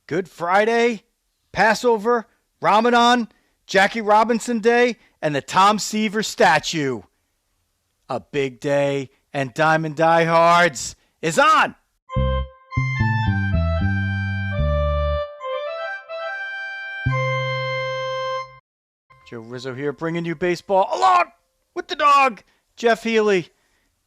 Good Friday, Passover, Ramadan, Jackie Robinson Day, and the Tom Seaver Statue. A big day, and Diamond Diehards is on! Joe Rizzo here, bringing you baseball along with the dog, Jeff Healy.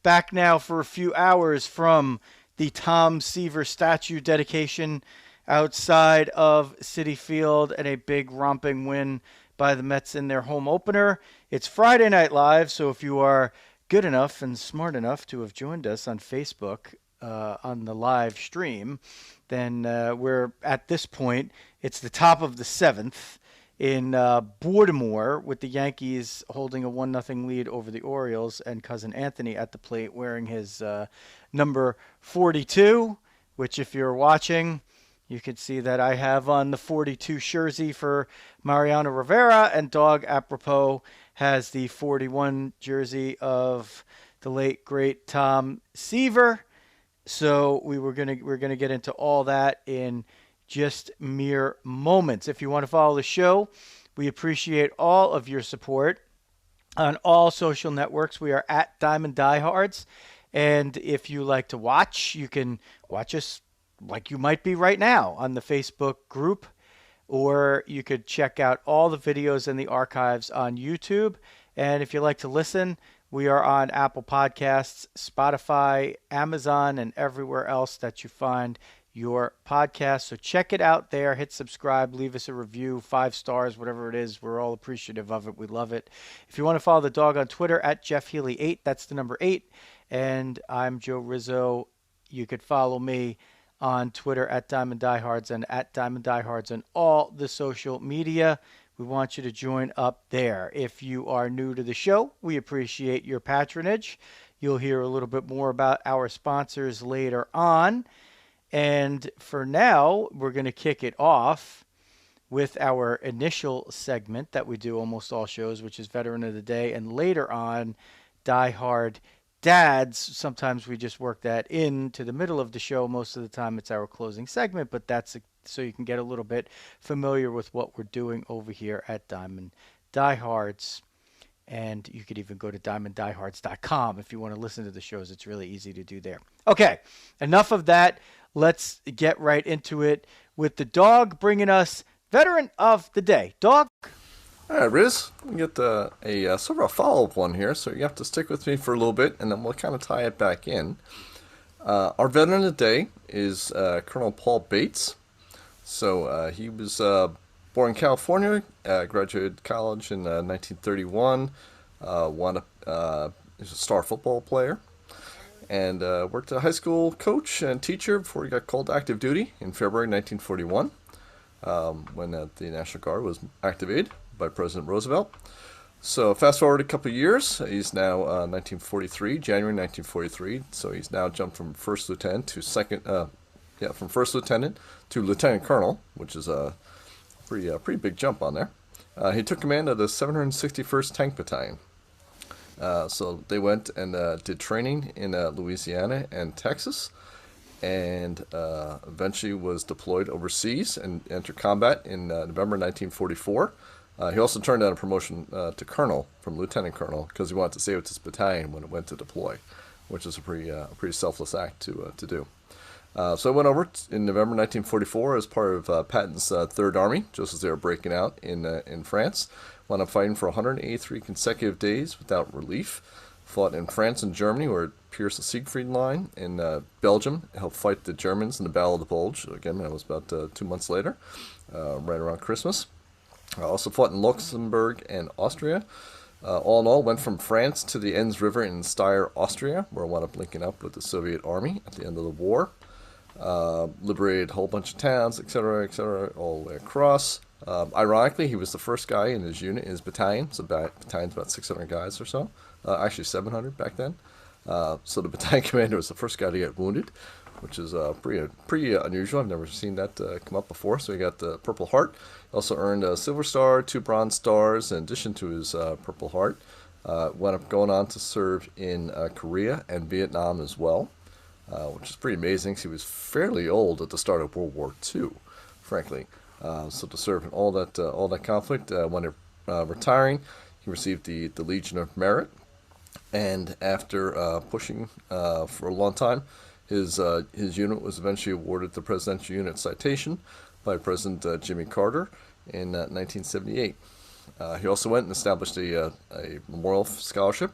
Back now for a few hours from the Tom Seaver Statue dedication outside of CitiField, and a big romping win by the Mets in their home opener. It's Friday Night Live, so if you are good enough and smart enough to have joined us on Facebook on the live stream, then we're at this point, it's the top of the seventh in Baltimore, with the Yankees holding a 1-0 lead over the Orioles, and cousin Anthony at the plate wearing his number 42, which if you're watching, you can see that I have on the 42 jersey for Mariano Rivera, and Dawg, apropos, has the 41 jersey of the late, great Tom Seaver. So we're gonna get into all that in just mere moments. If you want to follow the show, we appreciate all of your support on all social networks. We are at Diamond Diehards. And if you like to watch, you can watch us like you might be right now on the Facebook group, or you could check out all the videos and the archives on YouTube. And if you like to listen, we are on Apple Podcasts, Spotify, Amazon, and everywhere else that you find your podcast. So check it out there. Hit subscribe. Leave us a review. 5 stars, whatever it is. We're all appreciative of it. We love it. If you want to follow the dog on Twitter, at Jeff Healy 8. That's the number 8. And I'm Joe Rizzo. You could follow me on Twitter at Diamond Diehards and at Diamond Diehards on all the social media. We want you to join up there. If you are new to the show, we appreciate your patronage. You'll hear a little bit more about our sponsors later on. And for now, we're going to kick it off with our initial segment that we do almost all shows, which is Veteran of the Day. And later on, Die Hard Dads. Sometimes we just work that into the middle of the show. Most of the time, it's our closing segment, but that's so you can get a little bit familiar with what we're doing over here at Diamond Diehards. And you could even go to diamonddiehards.com if you want to listen to the shows. It's really easy to do there. Okay, enough of that. Let's get right into it with the dog bringing us Veteran of the Day. Dog? All right, Riz, we get a sort of a follow-up one here, so you have to stick with me for a little bit, and then we'll kind of tie it back in. Our Veteran of the Day is Colonel Paul Bates. So he was born in California, graduated college in 1931, he's a star football player, and worked as a high school coach and teacher before he got called to active duty in February 1941, when the National Guard was activated by President Roosevelt. So fast forward a couple of years, he's now 1943, January 1943, so he's now jumped from first lieutenant to from first lieutenant to lieutenant colonel, which is a pretty big jump on there. He took command of the 761st Tank Battalion. So they went and did training in Louisiana and Texas, and eventually was deployed overseas and entered combat in November 1944. He also turned down a promotion to colonel from lieutenant colonel because he wanted to stay with his battalion when it went to deploy, which is a pretty selfless act to do. So I went over in November 1944 as part of Patton's Third Army, just as they were breaking out in France. Wound up fighting for 183 consecutive days without relief. Fought in France and Germany, where it pierced the Siegfried Line. In Belgium, helped fight the Germans in the Battle of the Bulge. Again, that was about 2 months later, right around Christmas. Also fought in Luxembourg and Austria. All in all, went from France to the Enns River in Steyr, Austria, where I wound up linking up with the Soviet Army at the end of the war. Liberated a whole bunch of towns, etc., all the way across. Ironically, he was the first guy in his unit, in his battalion. So battalion's about 600 guys or so. Actually 700 back then. So the battalion commander was the first guy to get wounded, which is pretty unusual. I've never seen that come up before. So he got the Purple Heart. He also earned a Silver Star, 2 Bronze Stars, in addition to his Purple Heart. Went up going on to serve in Korea and Vietnam as well, which is pretty amazing. He was fairly old at the start of World War II frankly. So to serve in all that conflict, when retiring, he received the Legion of Merit, and after pushing for a long time, his unit was eventually awarded the Presidential Unit Citation by President Jimmy Carter in 1978. He also went and established a memorial scholarship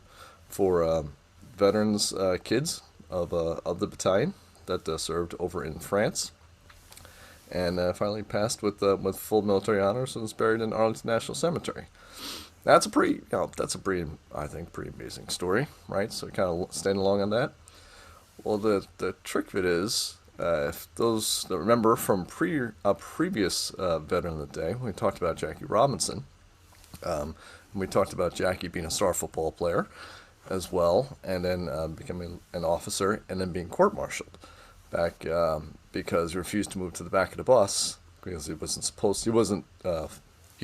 for veterans kids of the battalion that served over in France, and finally passed with full military honors and was buried in Arlington National Cemetery. That's a pretty, I think, pretty amazing story, right? So kind of staying along on that. Well, the trick of it is, if those that remember from a previous veteran of the day, we talked about Jackie Robinson. And we talked about Jackie being a star football player as well, and then becoming an officer, and then being court-martialed back because he refused to move to the back of the bus because he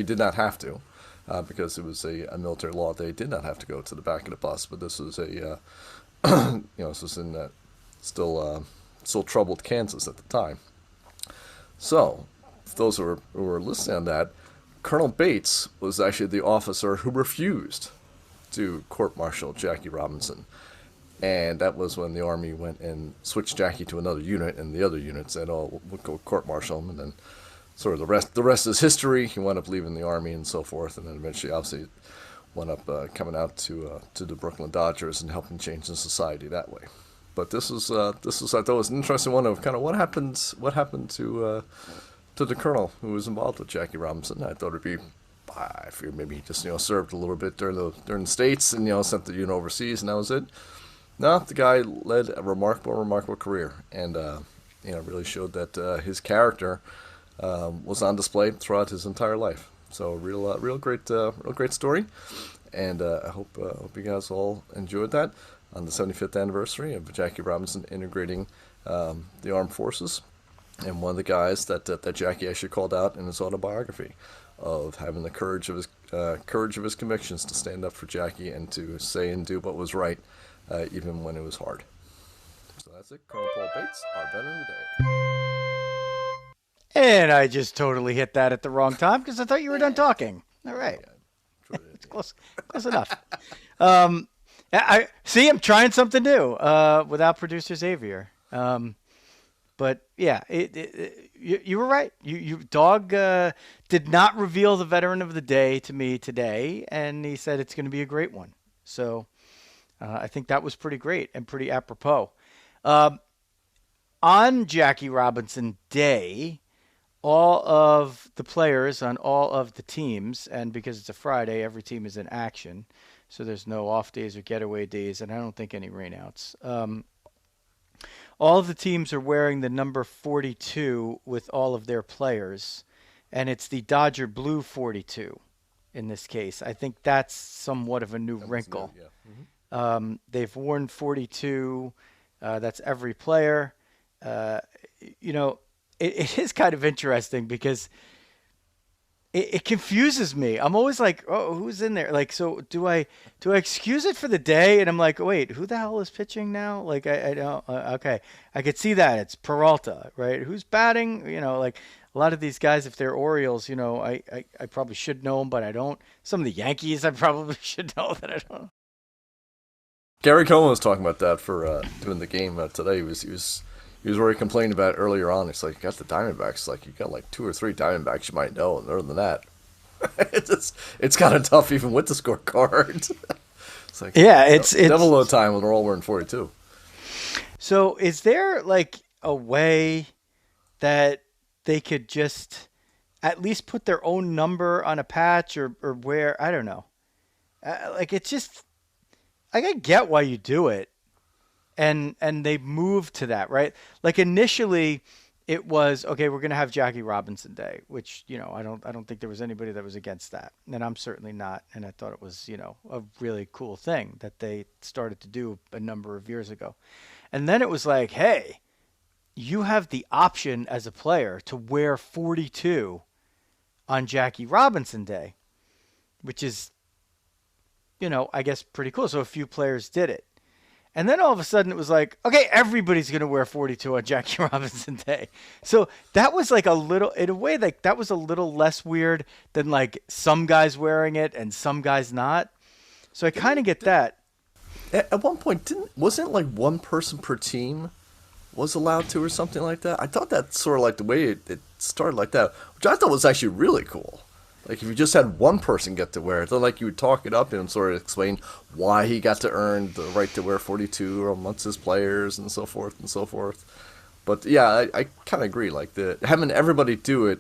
did not have to, because it was a military law. They did not have to go to the back of the bus, but this was this was in still troubled Kansas at the time. So, for those who were listening on that, Colonel Bates was actually the officer who refused to court-martial Jackie Robinson. And that was when the Army went and switched Jackie to another unit, and the other unit said, oh, we'll go court-martial him. And then sort of the rest is history. He wound up leaving the Army and so forth, and then eventually, obviously, wound up coming out to the Brooklyn Dodgers and helping change the society that way. But this was I thought was an interesting one of kind of what happened to the colonel who was involved with Jackie Robinson. I thought I figured maybe he just served a little bit during the States and sent the unit overseas, and that was it. No, the guy led a remarkable career, and really showed that his character was on display throughout his entire life. So real great story, and I hope you guys all enjoyed that on the 75th anniversary of Jackie Robinson integrating the armed forces. And one of the guys that Jackie actually called out in his autobiography, of having the courage of his convictions to stand up for Jackie and to say and do what was right, even when it was hard. So that's it. Colonel Paul Bates, our veteran of the day. And I just totally hit that at the wrong time because I thought you were done talking. All right. It's close enough. I see. I'm trying something new without producer Xavier. But yeah, you were right. Dawg did not reveal the veteran of the day to me today, and he said it's going to be a great one. So I think that was pretty great and pretty apropos. On Jackie Robinson Day, all of the players on all of the teams, and because it's a Friday, every team is in action, so there's no off days or getaway days, and I don't think any rainouts. All of the teams are wearing the number 42 with all of their players, and it's the Dodger blue 42 in this case. I think that's somewhat of a new wrinkle. New, yeah. Mm-hmm. They've worn 42. That's every player. It is kind of interesting because it confuses me. I'm always like, oh, who's in there? Like, so do I excuse it for the day? And I'm like, wait, who the hell is pitching now? Like, I don't, okay. I could see that. It's Peralta, right? Who's batting? Like a lot of these guys, if they're Orioles, I probably should know them, but I don't. Some of the Yankees, I probably should know that I don't. Gary Cohen was talking about that for doing the game today. He was already complaining about it earlier on. It's like, you got the Diamondbacks. Like, you got like 2 or 3 Diamondbacks you might know, and other than that, it's kind of tough even with the scorecard. It's like, yeah, it's devil load time when we're all wearing 42. So is there like a way that they could just at least put their own number on a patch or where? I don't know. It's just, I get why you do it. And they moved to that, right? Like initially it was, okay, we're going to have Jackie Robinson Day, which, I don't think there was anybody that was against that. And I'm certainly not. And I thought it was, a really cool thing that they started to do a number of years ago. And then it was like, hey, you have the option as a player to wear 42 on Jackie Robinson Day, which is, I guess pretty cool. So a few players did it. And then all of a sudden it was like, okay, everybody's going to wear 42 on Jackie Robinson Day. So that was like a little, in a way, like that was a little less weird than like some guys wearing it and some guys not. So I kind of get that. At one point, wasn't it like one person per team was allowed to or something like that? I thought that's sort of like the way it started like that, which I thought was actually really cool. Like if you just had one person get to wear it, then like you would talk it up and sort of explain why he got to earn the right to wear 42 amongst his players and so forth and so forth. But yeah, I kind of agree. Like having everybody do it,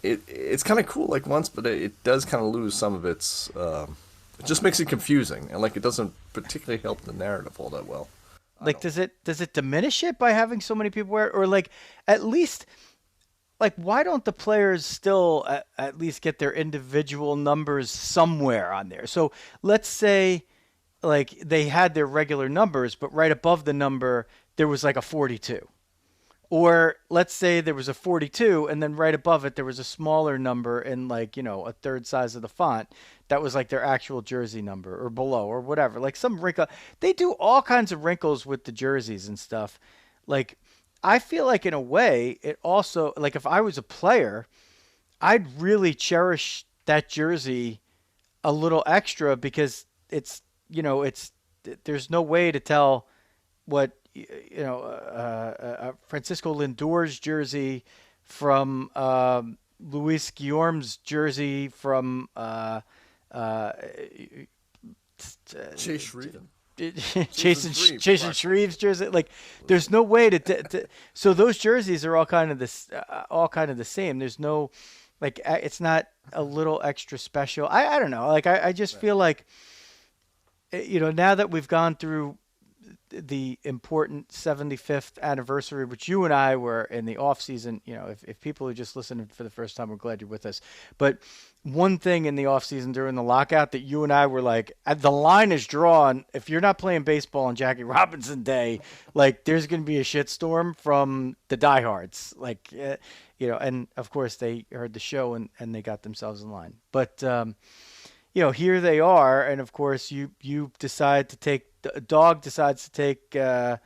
it's kind of cool like once, but it does kind of lose some of its. It just makes it confusing, and like it doesn't particularly help the narrative all that well. Like does it diminish it by having so many people wear it, or like at least? Like, why don't the players still at least get their individual numbers somewhere on there? So let's say, like, they had their regular numbers, but right above the number, there was like a 42. Or let's say there was a 42, and then right above it, there was a smaller number in, like, a third size of the font. That was like their actual jersey number or below or whatever. Like some wrinkle. They do all kinds of wrinkles with the jerseys and stuff. Like, I feel like in a way, it also, like if I was a player, I'd really cherish that jersey a little extra because there's no way to tell what, Francisco Lindor's jersey from Luis Guillorme's jersey from Chase Reaven. Jason Shreve's jersey. Like, there's no way to. So those jerseys are all kind of the same. There's no, like, it's not a little extra special. I don't know. Like, I just feel like, now that we've gone through the important 75th anniversary, which you and I were in the off season, if people are just listening for the first time, we're glad you're with us. But one thing in the off season during the lockout that you and I were like, the line is drawn. If you're not playing baseball on Jackie Robinson Day, like there's going to be a shitstorm from the diehards. Like, and of course they heard the show and they got themselves in line. But, here they are. And of course you decide to take, Dawg decides to take the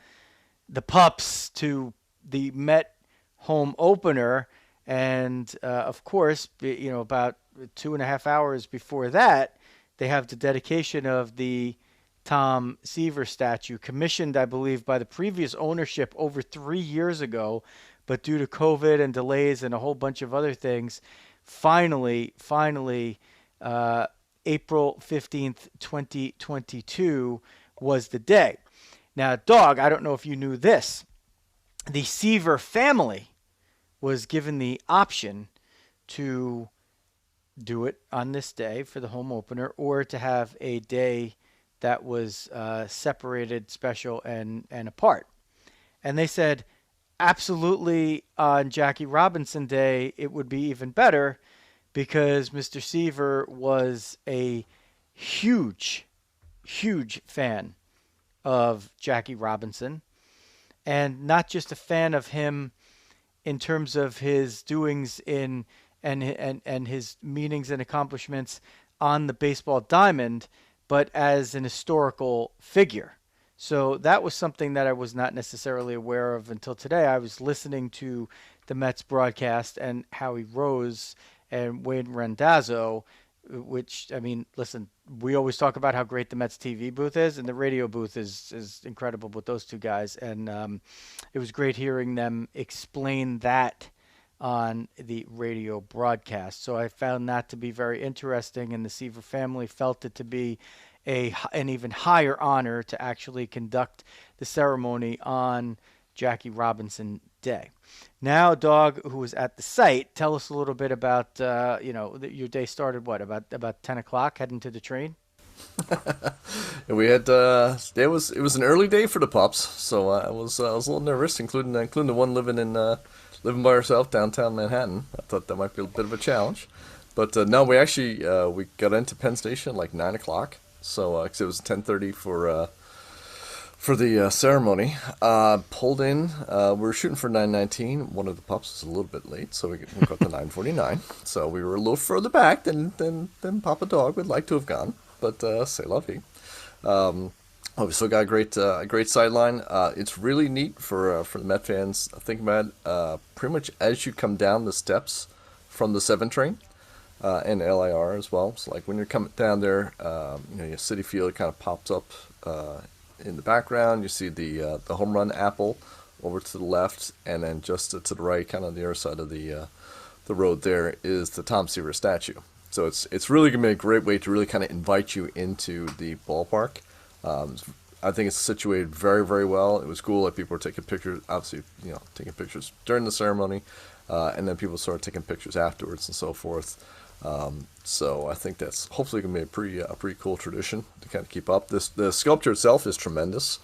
pups to the Met home opener. And, of course, about 2.5 hours before that, they have the dedication of the Tom Seaver statue, commissioned, I believe, by the previous ownership over 3 years ago. But due to COVID and delays and a whole bunch of other things, finally, April 15th, 2022 was the day. Now, Dawg, I don't know if you knew this. The Seaver family was given the option to do it on this day for the home opener or to have a day that was separated, special, and apart. And they said, absolutely, on Jackie Robinson Day, it would be even better because Mr. Seaver was a huge fan of Jackie Robinson, and not just a fan of him in terms of his doings and his meanings and accomplishments on the baseball diamond, but as an historical figure. So that was something that I was not necessarily aware of until today. I was listening to the Mets broadcast and Howie Rose and Wayne Randazzo, which, I mean, listen, we always talk about how great the Mets TV booth is, and the radio booth is incredible with those two guys. And it was great hearing them explain that on the radio broadcast. So I found that to be very interesting, and the Seaver family felt it to be an even higher honor to actually conduct the ceremony on Jackie Robinson Day. Now, Dawg, who was at the site, tell us a little bit about, your day started, about 10 o'clock, heading to the train? We had it was an early day for the pups, so I was a little nervous, including the one living by herself downtown Manhattan. I thought that might be a bit of a challenge, but no, we actually we got into Penn Station at like 9 o'clock, so cause it was 10:30 for the ceremony. Pulled in. We were shooting for 9:19. One of the pups was a little bit late, so we got to 9:49. So we were a little further back than Papa Dawg would like to have gone, but c'est la vie. Oh, we still got a great sideline. It's really neat for the Met fans. Think about it. Pretty much as you come down the steps from the 7 train, and LIR as well. So like when you're coming down there, your CitiField kind of pops up in the background. You see the home run apple over to the left, and then just to the right, kind of the other side of the road there is the Tom Seaver statue. So it's really gonna be a great way to really kind of invite you into the ballpark. I think it's situated very, very well. It was cool that people were taking pictures, obviously, taking pictures during the ceremony, and then people started taking pictures afterwards and so forth. So I think that's hopefully going to be a pretty cool tradition to kind of keep up. The sculpture itself is tremendous.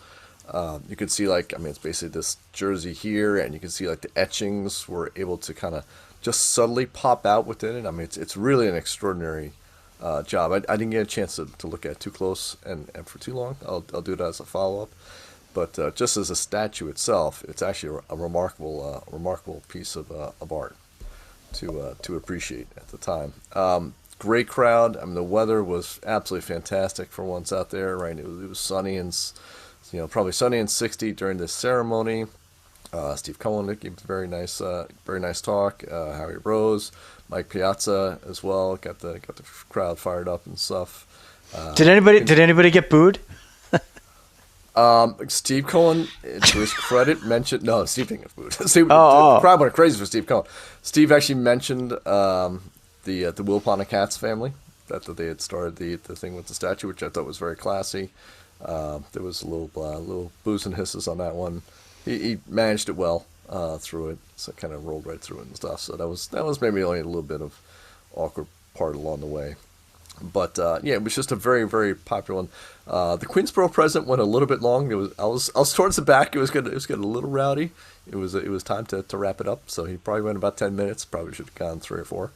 You can see it's basically this jersey here, and you can see like the etchings were able to kind of just subtly pop out within it. I mean, it's really an extraordinary job. I didn't get a chance to look at it too close and for too long. I'll do that as a follow up. But just as a statue itself, it's actually a remarkable piece of art to appreciate at the time. Great crowd. I mean, the weather was absolutely fantastic for once out there. Right, it was sunny and probably sunny and 60 during this ceremony. Steve Cohen gave a very nice talk. Howie Rose, Mike Piazza as well got the crowd fired up and stuff. Did anybody get booed? Steve Cohen, to his credit, mentioned Steve didn't get booed. The crowd went crazy for Steve Cohen. Steve actually mentioned the Wilpon Cats family that they had started the thing with the statue, which I thought was very classy. There was a little boos and hisses on that one. He managed it well through it, so it kind of rolled right through it and stuff. So that was maybe only a little bit of awkward part along the way. But it was just a very, very popular one. The Queensboro present went a little bit long. I was towards the back. It was getting a little rowdy. It was time to wrap it up. So he probably went about 10 minutes. Probably should have gone 3 or 4.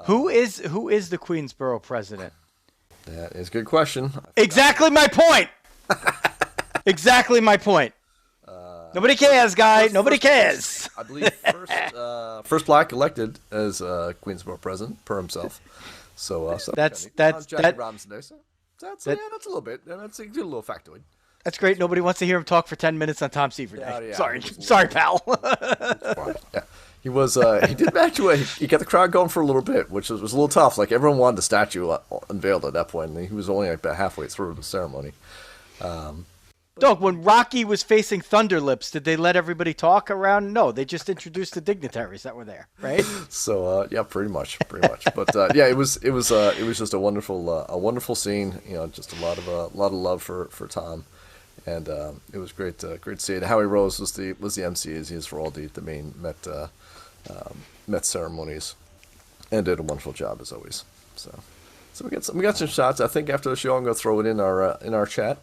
Who is the Queensboro president? That is a good question. Exactly my point. Exactly my point. Nobody cares, guy. Nobody cares. I believe first black elected as Queensboro president per himself. So that's Jackie Robinson Day. So that's a little bit. That's a little factoid. That's great. Nobody wants to hear him talk for 10 minutes on Tom Seaver Day. Yeah, Sorry, pal. Yeah, he was. He did actually. He got the crowd going for a little bit, which was a little tough. Like everyone wanted the statue unveiled at that point, and he was only about halfway through the ceremony. Dawg, when Rocky was facing Thunder Lips, did they let everybody talk around? No, they just introduced the dignitaries that were there, right? So pretty much. But it was just a wonderful scene. Just a lot of love for Tom, and it was great to see it. Howie Rose was the MC as he is for all the main Met ceremonies, and did a wonderful job as always. So we got some shots. I think after the show I'm gonna throw it in our chat.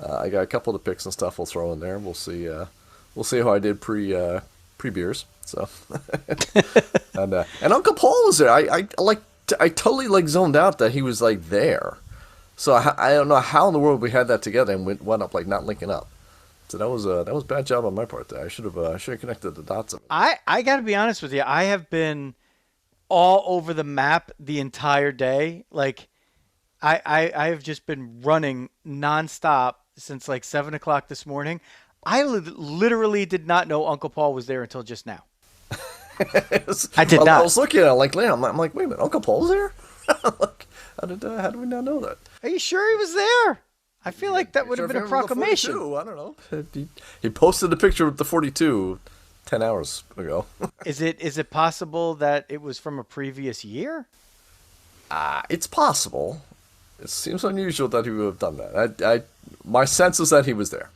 I got a couple of the picks and stuff we'll throw in there. We'll see how I did pre beers. So and Uncle Paul was there. I totally zoned out that he was there. So I don't know how in the world we had that together and wound up not linking up. So that was a bad job on my part there. I should have connected the dots. I got to be honest with you. I have been all over the map the entire day. I have just been running nonstop since 7 o'clock this morning. I literally did not know Uncle Paul was there until just now. I did not. I was looking at it later. I'm like, wait a minute, Uncle Paul's there? How did we not know that? Are you sure he was there? I feel like that would have been a proclamation. I don't know. He posted a picture with the 42 10 hours ago. Is it possible that it was from a previous year? It's possible. It seems unusual that he would have done that. My sense is that he was there,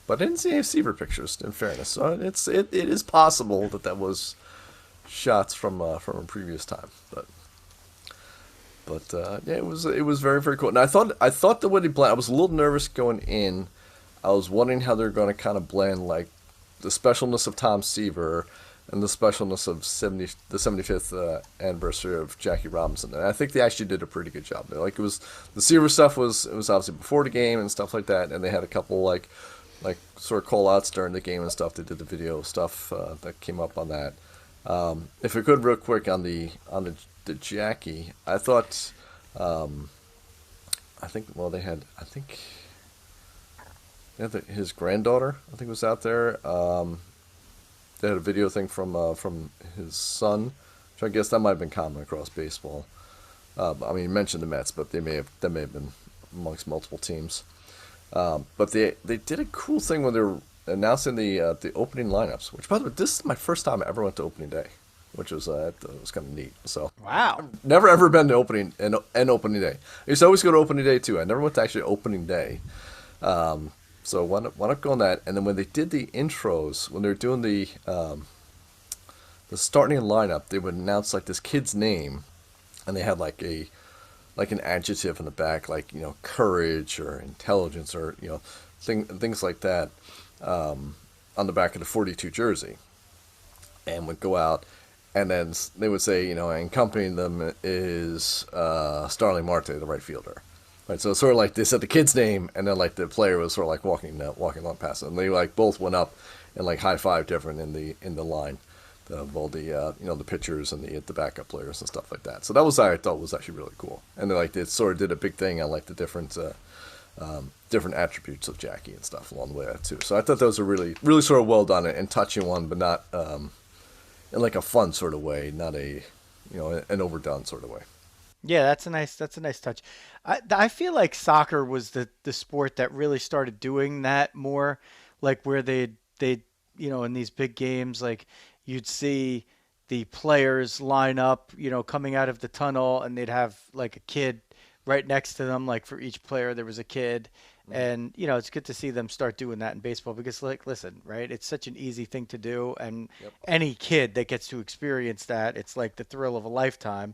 but I didn't see any Seaver pictures. In fairness, so it is possible that was shots from a previous time. But it was very, very cool. And I thought the way they blend, I was a little nervous going in. I was wondering how they're going to kind of blend the specialness of Tom Seaver and the specialness of the 75th anniversary of Jackie Robinson. And I think they actually did a pretty good job there. It was the Seaver stuff was obviously before the game and stuff like that, and they had a couple sort of call outs during the game and stuff. They did the video stuff that came up on that. If we could real quick on the Jackie, I thought I think his granddaughter, I think, was out there. They had a video thing from his son, which I guess that might have been common across baseball. I mean, you mentioned the Mets, but that may have been amongst multiple teams. But they did a cool thing when they were announcing the opening lineups. Which, by the way, this is my first time I ever went to opening day, which was it was kind of neat. So Wow. never ever been to opening day. I used to always go to opening day too. I never went to actually opening day. So why not go on that? And then when they did the intros, when they were doing the starting lineup, they would announce like this kid's name, and they had like an adjective in the back, like courage or intelligence or things like that on the back of the 42 jersey, and would go out, and then they would say and accompanying them is Starling Marte, the right fielder. Right, so it's sort of like they said the kid's name, and then like the player was sort of like walking along past them. And they like both went up and like high five different in the line of all the the pitchers and the backup players and stuff like that. So that was I thought was actually really cool. And then like they sort of did a big thing on like the different attributes of Jackie and stuff along the way too. So I thought that was a really sort of well done and touching one, but not in like a fun sort of way, not a an overdone sort of way. Yeah, that's a nice touch. I feel like soccer was the sport that really started doing that more, like where they in these big games, like you'd see the players line up, coming out of the tunnel, and they'd have like a kid right next to them. Like for each player, there was a kid, and it's good to see them start doing that in baseball because, like, listen, right? It's such an easy thing to do, and Yep. any kid that gets to experience that, it's like the thrill of a lifetime.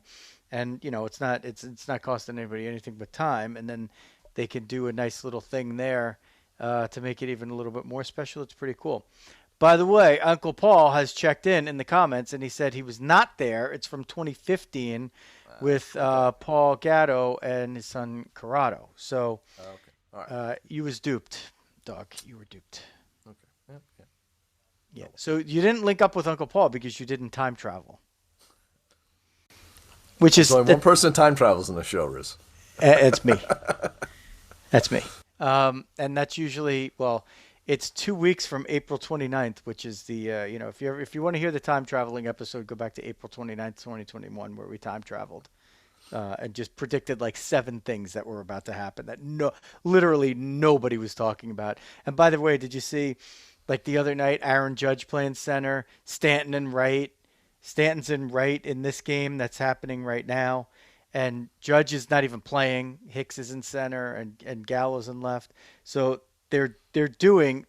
And it's not costing anybody anything but time, and then they can do a nice little thing there to make it even a little bit more special. It's pretty cool. By the way, Uncle Paul has checked in the comments, and he said he was not there. It's from 2015 with Okay. Paul Gatto and his son Corrado. So Okay. All right. you was duped, Dog. You were duped. Okay. Yeah. Yeah. Yeah. So you didn't link up with Uncle Paul because you didn't time travel, which There's is only one person time travels in the show, Riz. it's me. That's me. And that's usually, well, it's 2 weeks from April 29th, which is the, if you want to hear the time traveling episode, go back to April 29th, 2021, where we time traveled and just predicted like 7 things that were about to happen that literally nobody was talking about. And by the way, did you see like the other night, Aaron Judge playing center, Stanton and right? Stanton's in right in this game that's happening right now. And Judge is not even playing. Hicks is in center and Gallo's in left. So they're going.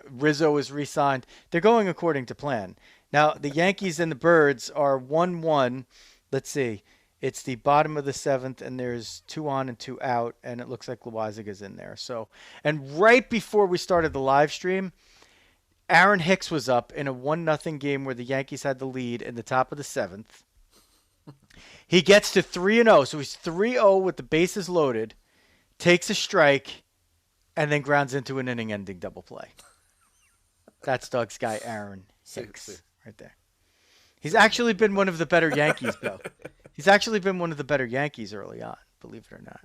Rizzo is re-signed. They're going according to plan. Now the Yankees and the Birds are 1-1. Let's see. It's the bottom of the 7th, and there's 2 on and 2 out, and it looks like Loaisiga's in there. So, and right before we started the live stream, Aaron Hicks was up in a 1-0 game where the Yankees had the lead in the top of the 7th. He gets to 3-0, so he's 3-0 with the bases loaded, takes a strike, and then grounds into an inning-ending double play. That's Doug's guy, Aaron Hicks, right there. He's actually been one of the better Yankees, though. He's actually been one of the better Yankees early on, believe it or not.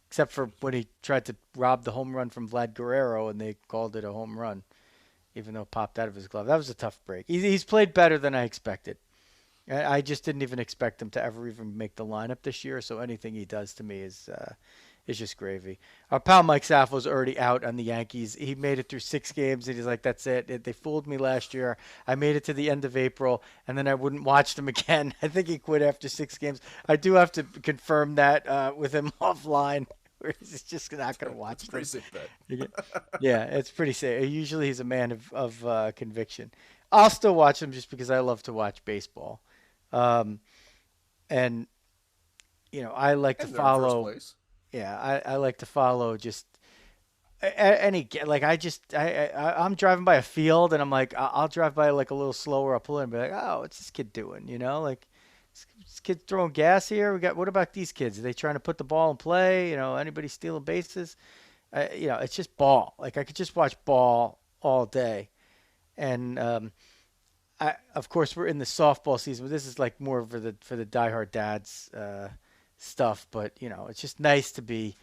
Except for when he tried to rob the home run from Vlad Guerrero, and they called it a home run, even though it popped out of his glove. That was a tough break. He's played better than I expected. I just didn't even expect him to ever even make the lineup this year, so anything he does to me is just gravy. Our pal Mike Saffo's already out on the Yankees. He made it through 6 games, and he's like, that's it. They fooled me last year. I made it to the end of April, and then I wouldn't watch them again. I think he quit after 6 games. I do have to confirm that with him offline, where he's just not going to watch them. Pretty sick bet. Yeah, it's pretty safe. Usually he's a man of conviction. I'll still watch him just because I love to watch baseball. And, I like to follow. Yeah, I like to follow just any, like I'm driving by a field and I'm like, I'll drive by like a little slower. I'll pull in and be like, oh, what's this kid doing? Like this kid throwing gas here. What about these kids? Are they trying to put the ball in play? Anybody stealing bases? It's just ball. Like I could just watch ball all day. And, of course we're in the softball season, but this is like more for the diehard dads, stuff, but it's just nice to be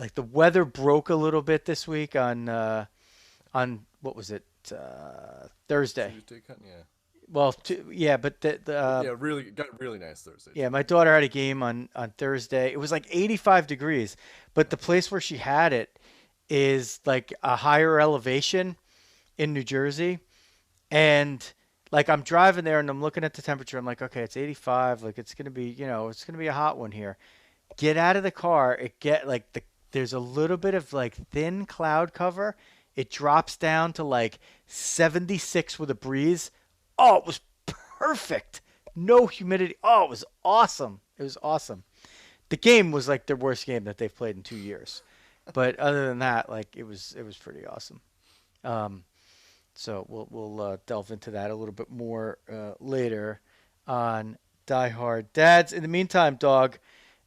like the weather broke a little bit this week on what was it, Thursday. Tuesday, yeah. Well, yeah, but But yeah, really got really nice Thursday yeah, too. my daughter had a game on Thursday. It was like 85 degrees, but the place where she had it is like a higher elevation in New Jersey. And like I'm driving there and I'm looking at the temperature. I'm like, okay, it's 85. Like it's gonna be, it's gonna be a hot one here. Get out of the car. There's a little bit of like thin cloud cover. It drops down to like 76 with a breeze. Oh, it was perfect. No humidity. Oh, it was awesome. It was awesome. The game was like their worst game that they've played in 2 years. But other than that, like it was pretty awesome. Um, so we'll delve into that a little bit more later on Die Hard Dads. In the meantime, Dog,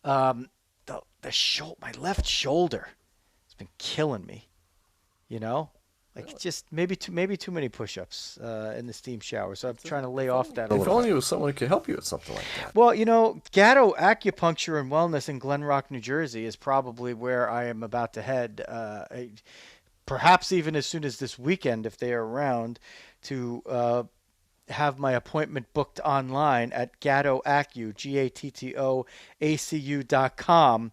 my left shoulder has been killing me. You know, like Really? just maybe too many push-ups in the steam shower. So I'm trying to lay off that a If little only bit. it was someone who could help you with something like that. Well, Gatto Acupuncture and Wellness in Glen Rock, New Jersey is probably where I am about to head. Perhaps even as soon as this weekend, if they are around, to have my appointment booked online at Gatto Acu, GATTOACU.com,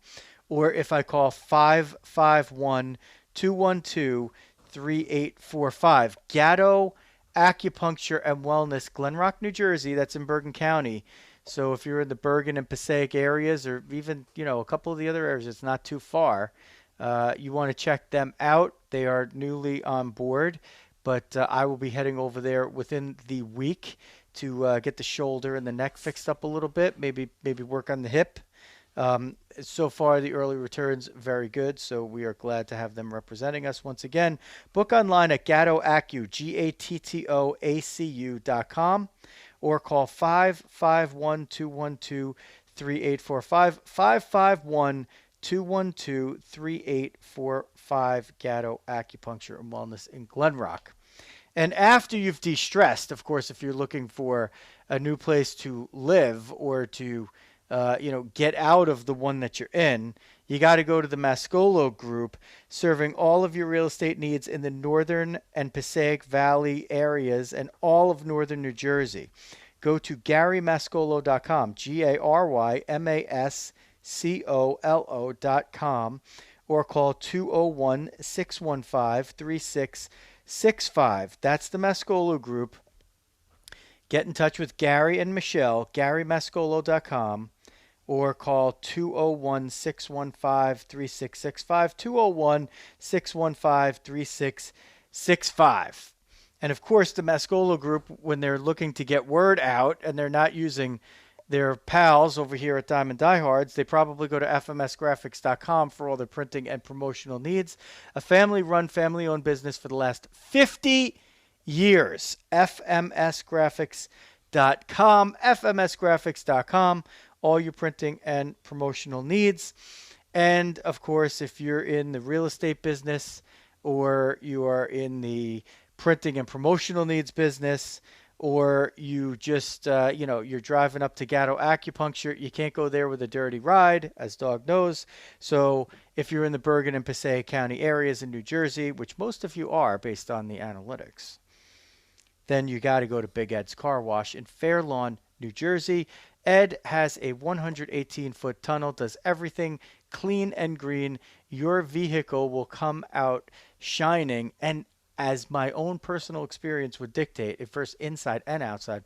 or if I call 551-212-3845. Gatto Acupuncture and Wellness, Glen Rock, New Jersey. That's in Bergen County. So if you're in the Bergen and Passaic areas, or even a couple of the other areas, it's not too far. You want to check them out. They are newly on board, but I will be heading over there within the week to get the shoulder and the neck fixed up a little bit. Maybe work on the hip. So far, the early returns very good, so we are glad to have them representing us once again. Book online at Gatto Acu, GATTOACU.com, or call 551-212-3845, 551-212-3845, Gatto Acupuncture and Wellness in Glen Rock. And after you've de-stressed, of course, if you're looking for a new place to live or to get out of the one that you're in, you got to go to the Mascolo Group, serving all of your real estate needs in the northern and Passaic Valley areas and all of northern New Jersey. Go to GaryMascolo.com, GaryMascolo.com, or call 201-615-3665. That's the Mascolo Group. Get in touch with Gary and Michele, GaryMascolo.com, or call 201-615-3665, 201-615-3665. And of course, the Mascolo Group, when they're looking to get word out and they're not using their pals over here at Diamond Diehards, they probably go to fmsgraphics.com for all their printing and promotional needs. A family-run, family-owned business for the last 50 years. fmsgraphics.com, fmsgraphics.com, all your printing and promotional needs. And of course, if you're in the real estate business or you are in the printing and promotional needs business, or you just, you're driving up to Gatto Acupuncture, you can't go there with a dirty ride, as Dawg knows. So if you're in the Bergen and Passaic County areas in New Jersey, which most of you are based on the analytics, then you got to go to Big Ed's Car Wash in Fair Lawn, New Jersey. Ed has a 118-foot tunnel, does everything clean and green. Your vehicle will come out shining, and as my own personal experience would dictate, at first inside and outside.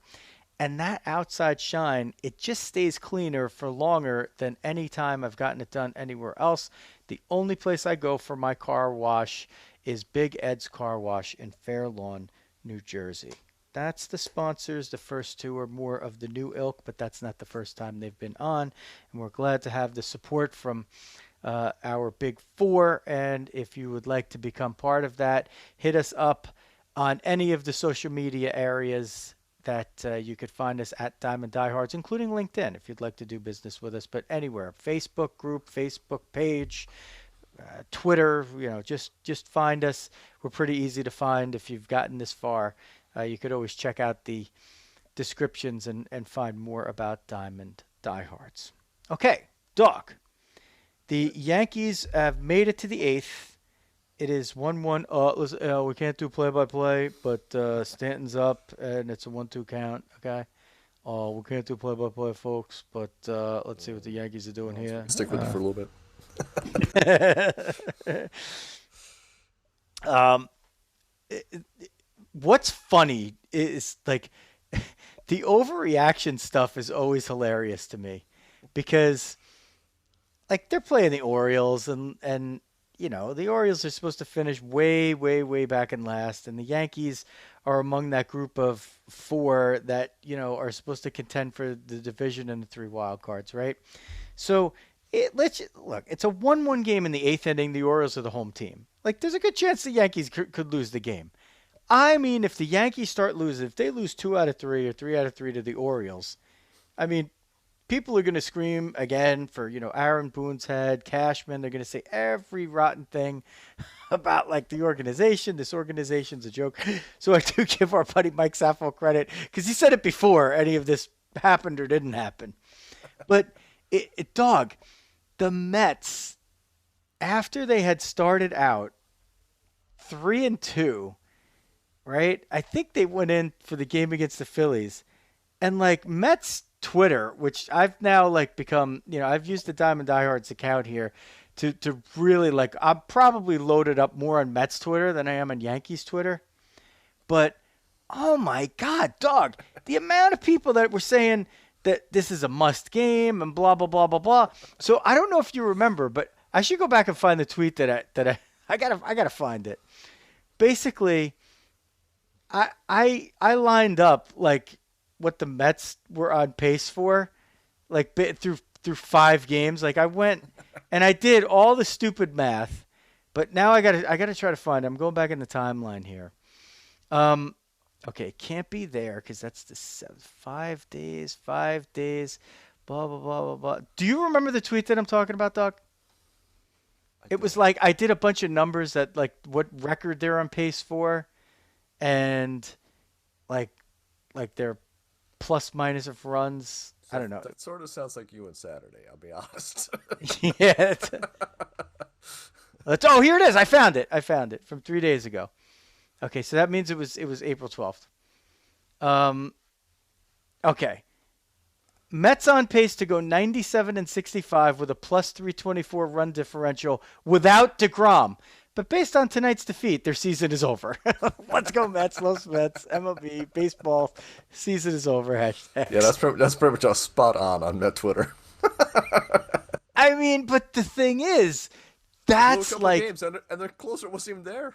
And that outside shine, it just stays cleaner for longer than any time I've gotten it done anywhere else. The only place I go for my car wash is Big Ed's Car Wash in Fair Lawn, New Jersey. That's the sponsors. The first two are more of the new ilk, but that's not the first time they've been on. And we're glad to have the support from our big four. And if you would like to become part of that, hit us up on any of the social media areas that you could find us at Diamond Diehards, including LinkedIn if you'd like to do business with us. But anywhere, Facebook group, Facebook page, Twitter, just find us. We're pretty easy to find. If you've gotten this far, you could always check out the descriptions and find more about Diamond Diehards. Okay, Dawg. The Yankees have made it to the eighth. It is 1-1. Listen, we can't do play-by-play, but Stanton's up, and it's a 1-2 count. Okay. We can't do play-by-play, folks, but let's see what the Yankees are doing here. Stick with it for a little bit. What's funny is like the overreaction stuff is always hilarious to me because like they're playing the Orioles and the Orioles are supposed to finish way, way, way back in last, and the Yankees are among that group of four that, are supposed to contend for the division and the three wild cards, right? So look, it's a 1-1 game in the eighth inning. The Orioles are the home team. Like, there's a good chance the Yankees could lose the game. I mean, if the Yankees start losing, if they lose 2 out of 3 or 3 out of 3 to the Orioles, I mean, people are going to scream again for, Aaron Boone's head, Cashman. They're going to say every rotten thing about, like, the organization. This organization's a joke. So I do give our buddy Mike Saffo credit because he said it before any of this happened or didn't happen. But, Dawg, the Mets, after they had started out 3-2, right? I think they went in for the game against the Phillies. And, like, Mets Twitter, which I've now, like, become, I've used the Diamond Diehards account here to really, like, I'm probably loaded up more on Mets Twitter than I am on Yankees Twitter. But, oh, my God, Dawg, the amount of people that were saying that this is a must game and blah, blah, blah, blah, blah. So I don't know if you remember, but I should go back and find the tweet that I gotta find it. Basically, I lined up like what the Mets were on pace for, like through 5 games. Like I went and I did all the stupid math, but now I gotta try to find it. I'm going back in the timeline here. Okay, it can't be there because that's the 5 days, blah blah blah blah blah. Do you remember the tweet that I'm talking about, Doug? It was like I did a bunch of numbers that like what record they're on pace for, and like their plus minus of runs. I don't know. That sort of sounds like you on Saturday. I'll be honest. Yeah. Here it is. I found it from 3 days ago. Okay, so that means it was April 12th. Okay. Mets on pace to go 97-65 with a plus 324 run differential without DeGrom. But based on tonight's defeat, their season is over. Let's go Mets, Los Mets, MLB, baseball, season is over, hashtag. Yeah, that's pretty much spot on Met Twitter. I mean, but the thing is, that's like... games and their closer wasn't even there.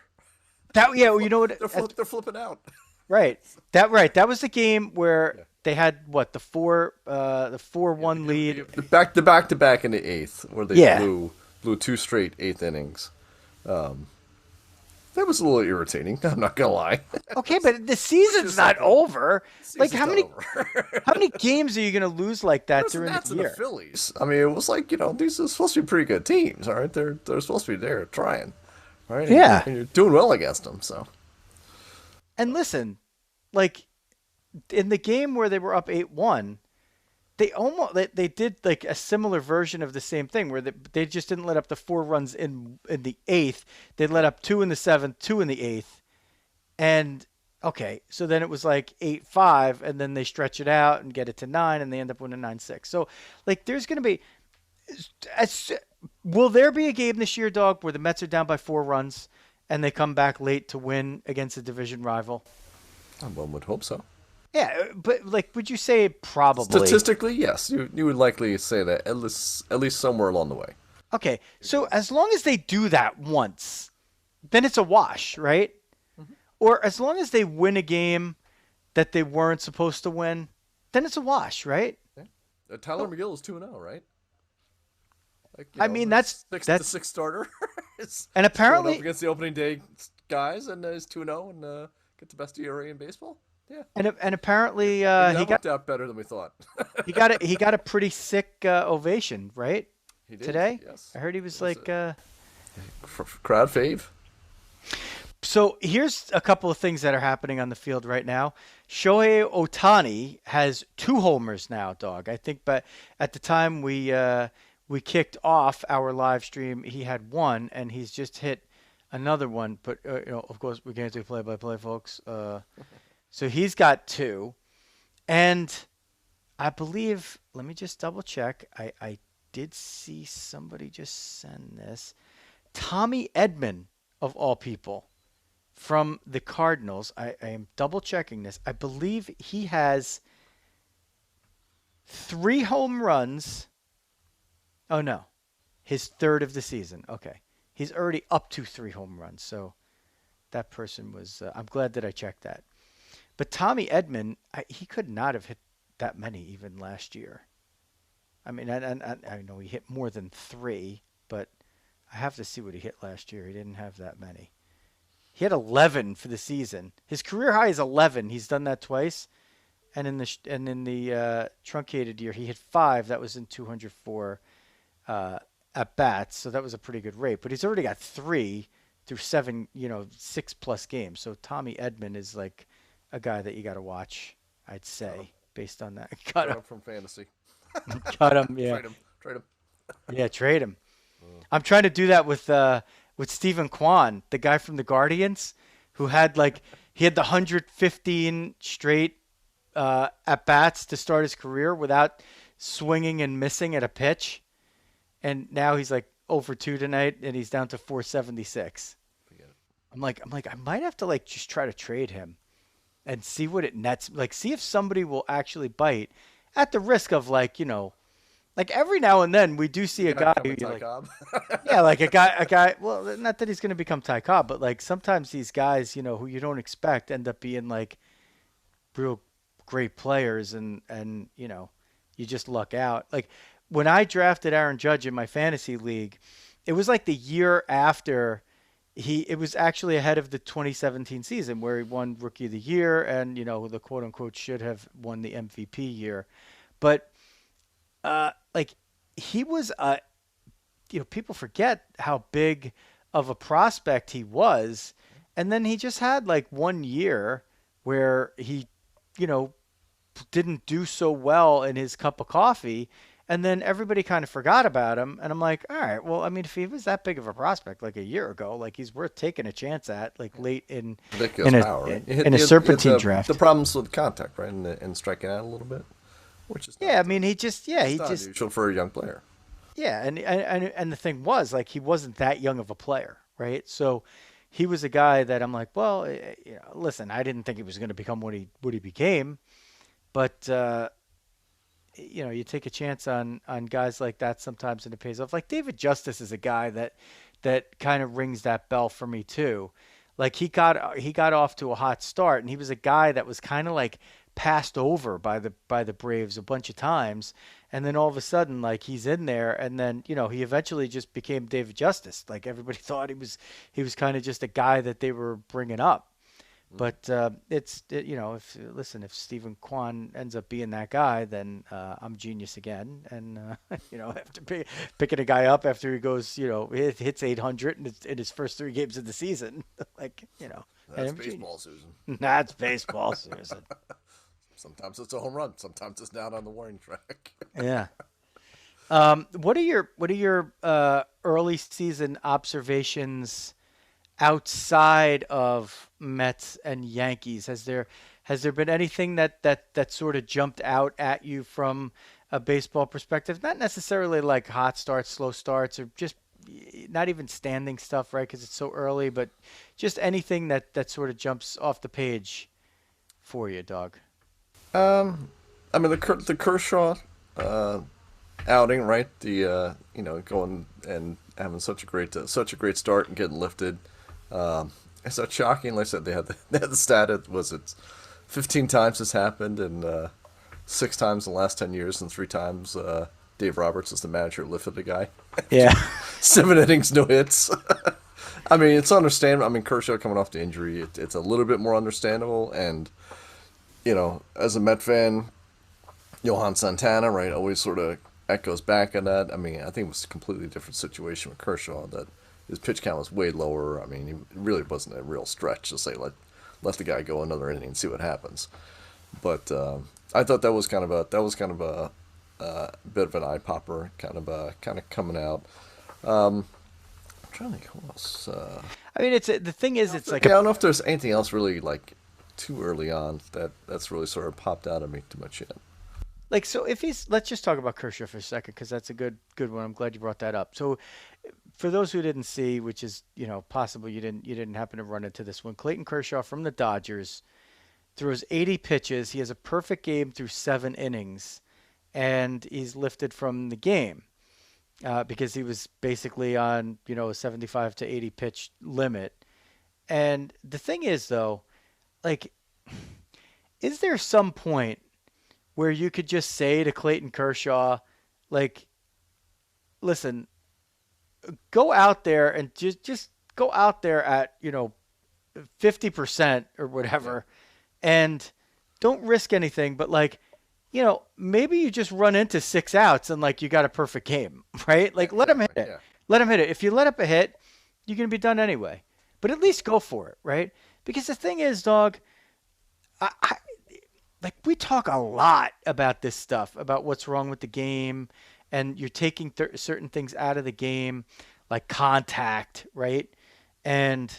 Well, you know what? They're flipping out. Right. That was the game where they had what the 4-1 lead. The back-to-back in the eighth, where they blew 2 straight eighth innings. That was a little irritating. I'm not gonna lie. Okay, but the season's not over. Like how many games are you gonna lose like that during the year? The Phillies. I mean, it was like these are supposed to be pretty good teams. All right, they're supposed to be there trying. Right? Yeah. And you're doing well against them, so. And listen, in the game where they were up 8-1, they did like a similar version of the same thing where they just didn't let up the 4 runs in the 8th. They let up 2 in the 7th, 2 in the 8th. And okay, so then it was like 8-5 and then they stretch it out and get it to 9 and they end up winning 9-6. So like there's going to be will there be a game this year, Dawg, where the Mets are down by 4 runs and they come back late to win against a division rival? One would hope so. Yeah, but like, would you say probably? Statistically, yes. You would likely say that at least somewhere along the way. Okay, so as long as they do that once, then it's a wash, right? Mm-hmm. Or as long as they win a game that they weren't supposed to win, then it's a wash, right? Yeah. Tyler McGill is 2-0, right? Like, I mean, that's the sixth starter. And apparently up against the opening day guys, and is 2-0 and get the best ERA in baseball. Yeah. And apparently he got out better than we thought. he got a pretty sick ovation, right? He did, today. Yes. I heard he was crowd fave. So here's a couple of things that are happening on the field right now. Shohei Ohtani has 2 homers now, Dawg. I think, but at the time we we kicked off our live stream, he had one, and he's just hit another one. But of course, we can't do play-by-play, folks. So he's got two, and I believe. Let me just double check. I did see somebody just send this. Tommy Edman, of all people, from the Cardinals. I am double checking this. I believe he has 3 home runs. Oh, no. His third of the season. Okay. He's already up to 3 home runs. So that person was, I'm glad that I checked that. But Tommy Edman, he could not have hit that many even last year. I mean, I know he hit more than 3, but I have to see what he hit last year. He didn't have that many. He had 11 for the season. His career high is 11. He's done that twice. And in the truncated year, he hit 5. That was in 204 at bats. So that was a pretty good rate. But he's already got 3 through 7, 6+ games. So Tommy Edman is like a guy that you got to watch, I'd say, based on that. Cut him from fantasy. Cut him, yeah. Trade him. Yeah, trade him. I'm trying to do that with Stephen Kwan, the guy from the Guardians, who had he had the 115 straight at bats to start his career without swinging and missing at a pitch, and now he's like 0 for 2 tonight, and he's down to 476. Forget it. I'm like I might have to just try to trade him and see what it nets. See if somebody will actually bite, at the risk of every now and then we do see a guy who yeah, a guy. Well, not that he's going to become Ty Cobb, but sometimes these guys, who you don't expect, end up being real great players, and you just luck out. When I drafted Aaron Judge in my fantasy league, it was the year after it was actually ahead of the 2017 season where he won Rookie of the Year and the quote unquote should have won the MVP year, but he was people forget how big of a prospect he was, and then he just had 1 year where he didn't do so well in his cup of coffee, and then everybody kind of forgot about him. And I'm like, all right, well, I mean, if he was that big of a prospect a year ago, he's worth taking a chance at late in a serpentine draft. The problems with contact, right, and striking out a little bit, which is I mean, he just unusual for a young player. Yeah, and the thing was he wasn't that young of a player, right? So he was a guy that I'm like, well, listen, I didn't think he was going to become what he became, but you take a chance on guys like that sometimes, and it pays off. David Justice is a guy that kind of rings that bell for me too. He got off to a hot start, and he was a guy that was kind of passed over by the Braves a bunch of times, and then all of a sudden he's in there, and then he eventually just became David Justice. Everybody thought he was kind of just a guy that they were bringing up. But if Stephen Kwan ends up being that guy, then I'm genius again. And after picking a guy up after he goes, hits 800 in his first 3 games of the season, That's baseball, Susan. That's baseball, Susan. Sometimes it's a home run. Sometimes it's down on the warning track. Yeah. What are your early season observations outside of Mets and Yankees? Has there been anything that sort of jumped out at you from a baseball perspective? Not necessarily hot starts, slow starts, or just not even standing stuff, right? Because it's so early, but just anything that sort of jumps off the page for you, Dawg. I mean the Kershaw outing, right? The going and having such a great start and getting lifted. It's so shocking. Like I said, they had the stat. It 15 times this happened, and 6 times in the last 10 years, and 3 times Dave Roberts is the manager lifted the guy. Yeah. 7 innings, no hits. I mean, it's understandable. I mean, Kershaw coming off the injury, it's a little bit more understandable. And as a Met fan, Johan Santana, right, always sort of echoes back on that. I mean, I think it was a completely different situation with Kershaw, that his pitch count was way lower. I mean, it really wasn't a real stretch to say let the guy go another inning and see what happens. But I thought that was kind of a a bit of an eye popper, kind of coming out. I'm trying to think who else. I mean, the thing is, it's like I don't know if there's anything else really like too early on that's really sort of popped out at me too much yet. like so. If he's let's just talk about Kershaw for a second because that's a good one. I'm glad you brought that up. So, for those who didn't see, which is possible you didn't happen to run into this one, Clayton Kershaw from the Dodgers throws 80 pitches. He has a perfect game through 7 innings, and he's lifted from the game because he was basically on a 75 to 80 pitch limit. And the thing is, though, like, is there some point where you could just say to Clayton Kershaw, like, listen, go out there and just go out there at 50% or whatever, and don't risk anything, but like, maybe you just run into 6 outs and like you got a perfect game, right? Like let him hit it. Yeah. Let him hit it. If you let up a hit, you're going to be done anyway. But at least go for it, right? Because the thing is, Dawg, I like we talk a lot about this stuff, about what's wrong with the game, and you're taking certain things out of the game, like contact, right? And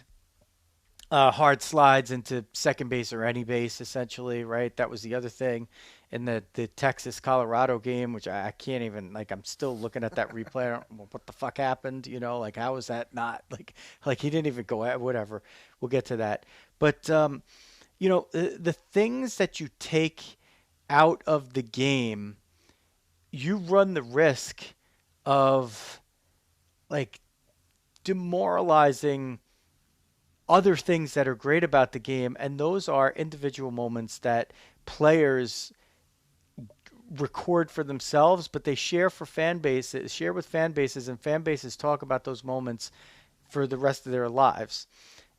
hard slides into second base or any base, essentially, right? That was the other thing in the Texas-Colorado game, which I can't even, like, I'm still looking at that replay. I don't know what the fuck happened, like, how is that not, like he didn't even go at, whatever. We'll get to that. But, the things that you take out of the game, you run the risk of, like, demoralizing other things that are great about the game, and those are individual moments that players record for themselves, but they share with fan bases, and fan bases talk about those moments for the rest of their lives.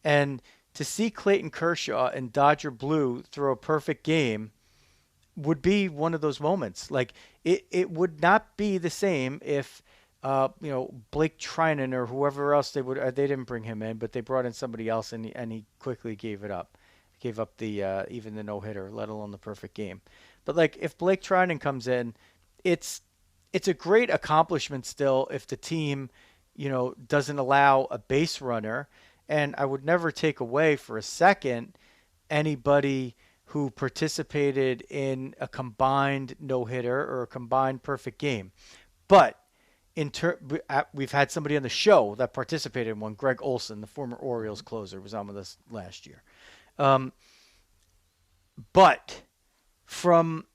And to see Clayton Kershaw in Dodger blue throw a perfect game would be one of those moments. Like it would not be the same if Blake Trinan or whoever else they didn't bring him in, but they brought in somebody else, and he quickly gave up the even the no-hitter, let alone the perfect game. But like if Blake Trinan comes in, it's a great accomplishment still if the team doesn't allow a base runner, and I would never take away for a second anybody who participated in a combined no-hitter or a combined perfect game. But we've had somebody on the show that participated in one. Greg Olson, the former Orioles closer, was on with us last year. But from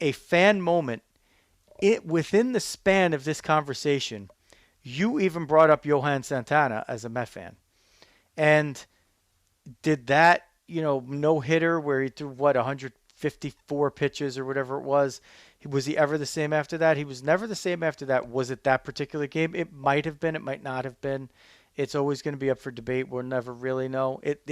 a fan moment, within the span of this conversation, you even brought up Johan Santana as a Met fan. And did that, no-hitter where he threw, 154 pitches or whatever it was he ever the same after that? He was never the same after that. Was it that particular game? It might have been. It might not have been. It's always going to be up for debate. We'll never really know. It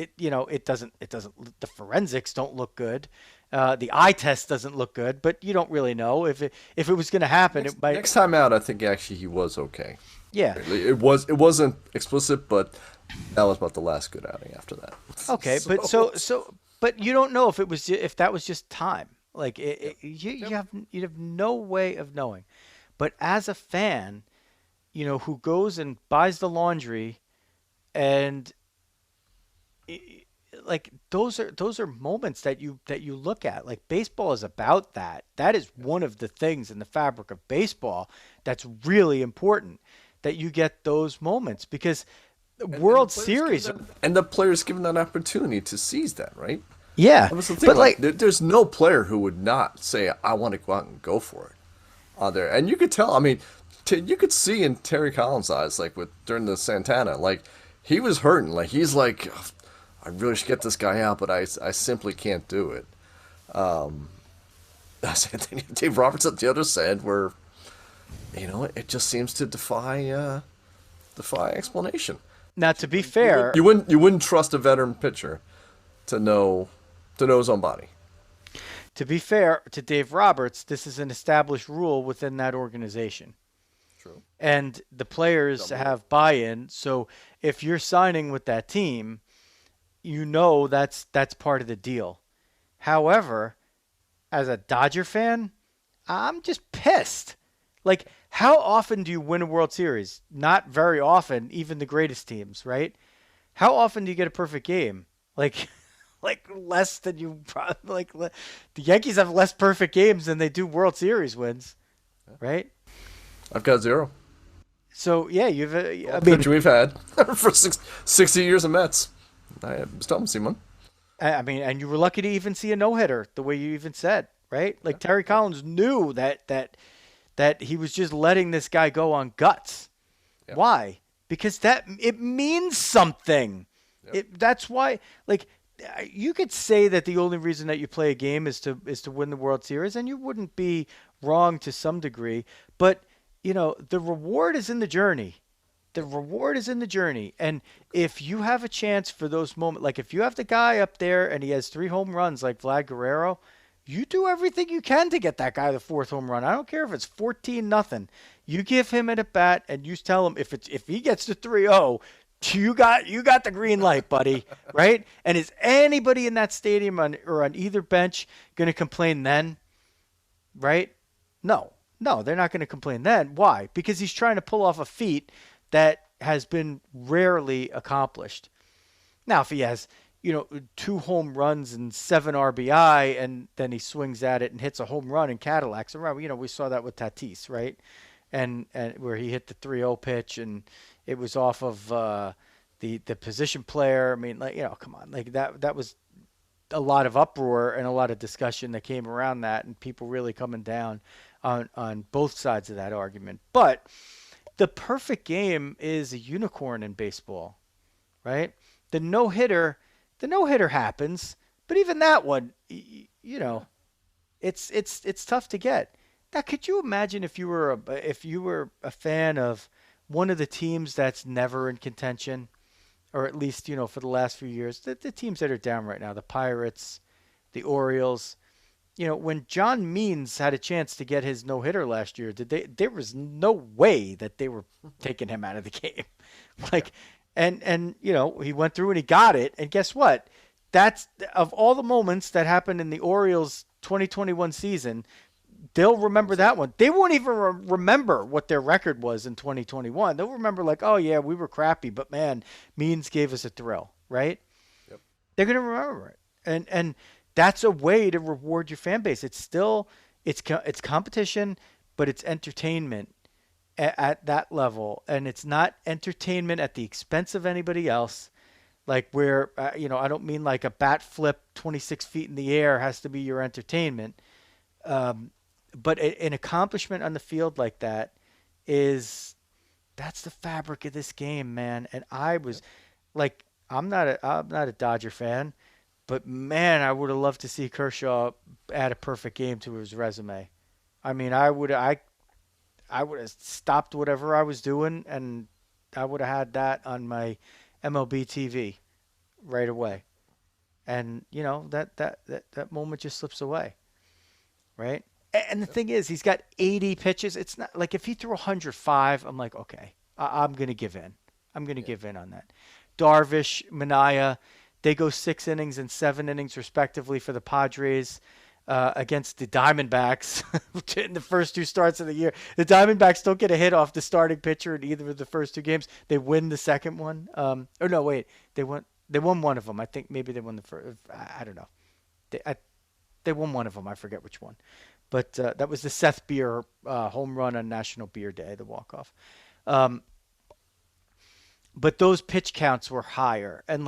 doesn't. The forensics don't look good. The eye test doesn't look good. But you don't really know if it was going to happen. Next time out, I think actually he was okay. Yeah. It wasn't explicit, but that was about the last good outing after that. Okay, but but you don't know if that was just time. Like you have no way of knowing. But as a fan, who goes and buys the laundry, and like those are moments that you look at. Like baseball is about that. That is one of the things in the fabric of baseball that's really important, that you get those moments, because World Series and the players given that opportunity to seize that, right? Yeah, that was the thing. But like there's no player who would not say, "I want to go out and go for it." On there, and you could tell. I mean, you could see in Terry Collins' eyes, like during the Santana, like he was hurting. Like he's like, "I really should get this guy out, but I simply can't do it." Dave Roberts at the other side, where it just seems to defy explanation. Now, to be fair, you wouldn't trust a veteran pitcher to know his own body. To be fair to Dave Roberts, this is an established rule within that organization. True. And the players have buy-in, so if you're signing with that team, that's part of the deal. However, as a Dodger fan, I'm just pissed. Like, how often do you win a World Series? Not very often, even the greatest teams, right? How often do you get a perfect game? Like, like less than you probably like. The Yankees have less perfect games than they do World Series wins, right? I've got 0. So yeah, you've. All the pitching we've had for 60 years of Mets. I still haven't seen one. I mean, and you were lucky to even see a no hitter, the way you even said, right? Like Terry Collins knew that he was just letting this guy go on guts. Yep. Why? Because it means something. Yep. That's why. Like, you could say that the only reason that you play a game is to win the World Series, and you wouldn't be wrong to some degree. But the reward is in the journey. The reward is in the journey. And if you have a chance for those moments, like if you have the guy up there and he has 3 home runs like Vlad Guerrero, you do everything you can to get that guy the 4th home run. I don't care if it's 14-0. You give him an at bat and you tell him if he gets to 3-0, you got the green light, buddy, right? And is anybody in that stadium or on either bench going to complain then? Right? No, they're not going to complain then. Why? Because he's trying to pull off a feat that has been rarely accomplished. Now, if he has, 2 home runs and 7 RBI, and then he swings at it and hits a home run in Cadillacs, we saw that with Tatis, right? And where he hit the 3-0 pitch, and it was off of the position player. I mean, come on, like that was a lot of uproar and a lot of discussion that came around that, and people really coming down on both sides of that argument. But the perfect game is a unicorn in baseball, right? The no-hitter happens, but even that one, it's tough to get. Now, could you imagine if you were a fan of one of the teams that's never in contention, or at least for the last few years, the teams that are down right now, the Pirates, the Orioles. When John Means had a chance to get his no-hitter last year, there was no way that they were taking him out of the game. And he went through and he got it. And guess what? That's of all the moments that happened in the Orioles 2021 season, they'll remember that one. They won't even remember what their record was in 2021. They'll remember like, oh yeah, we were crappy, but man, Means gave us a thrill, right? Yep. They're going to remember it. And that's a way to reward your fan base. It's still it's competition, but it's entertainment at that level, and it's not entertainment at the expense of anybody else. Like where I don't mean like a bat flip 26 feet in the air has to be your entertainment, but an accomplishment on the field like that that's the fabric of this game, man. And I was like, I'm not a Dodger fan. But man, I would have loved to see Kershaw add a perfect game to his resume. I mean, I would have stopped whatever I was doing, and I would have had that on my MLB TV right away. And that moment just slips away, right? And the thing is, he's got 80 pitches. It's not like if he threw 105, I'm like, okay, I'm gonna give in. I'm gonna give in on that. Darvish, Manaea. They go 6 innings and 7 innings respectively for the Padres against the Diamondbacks in the first 2 starts of the year. The Diamondbacks don't get a hit off the starting pitcher in either of the first 2 games. They win the second one. They won one of them. I think maybe they won the first. I don't know. They won one of them. I forget which one. But that was the Seth Beer home run on National Beer Day, the walk-off. But those pitch counts were higher. And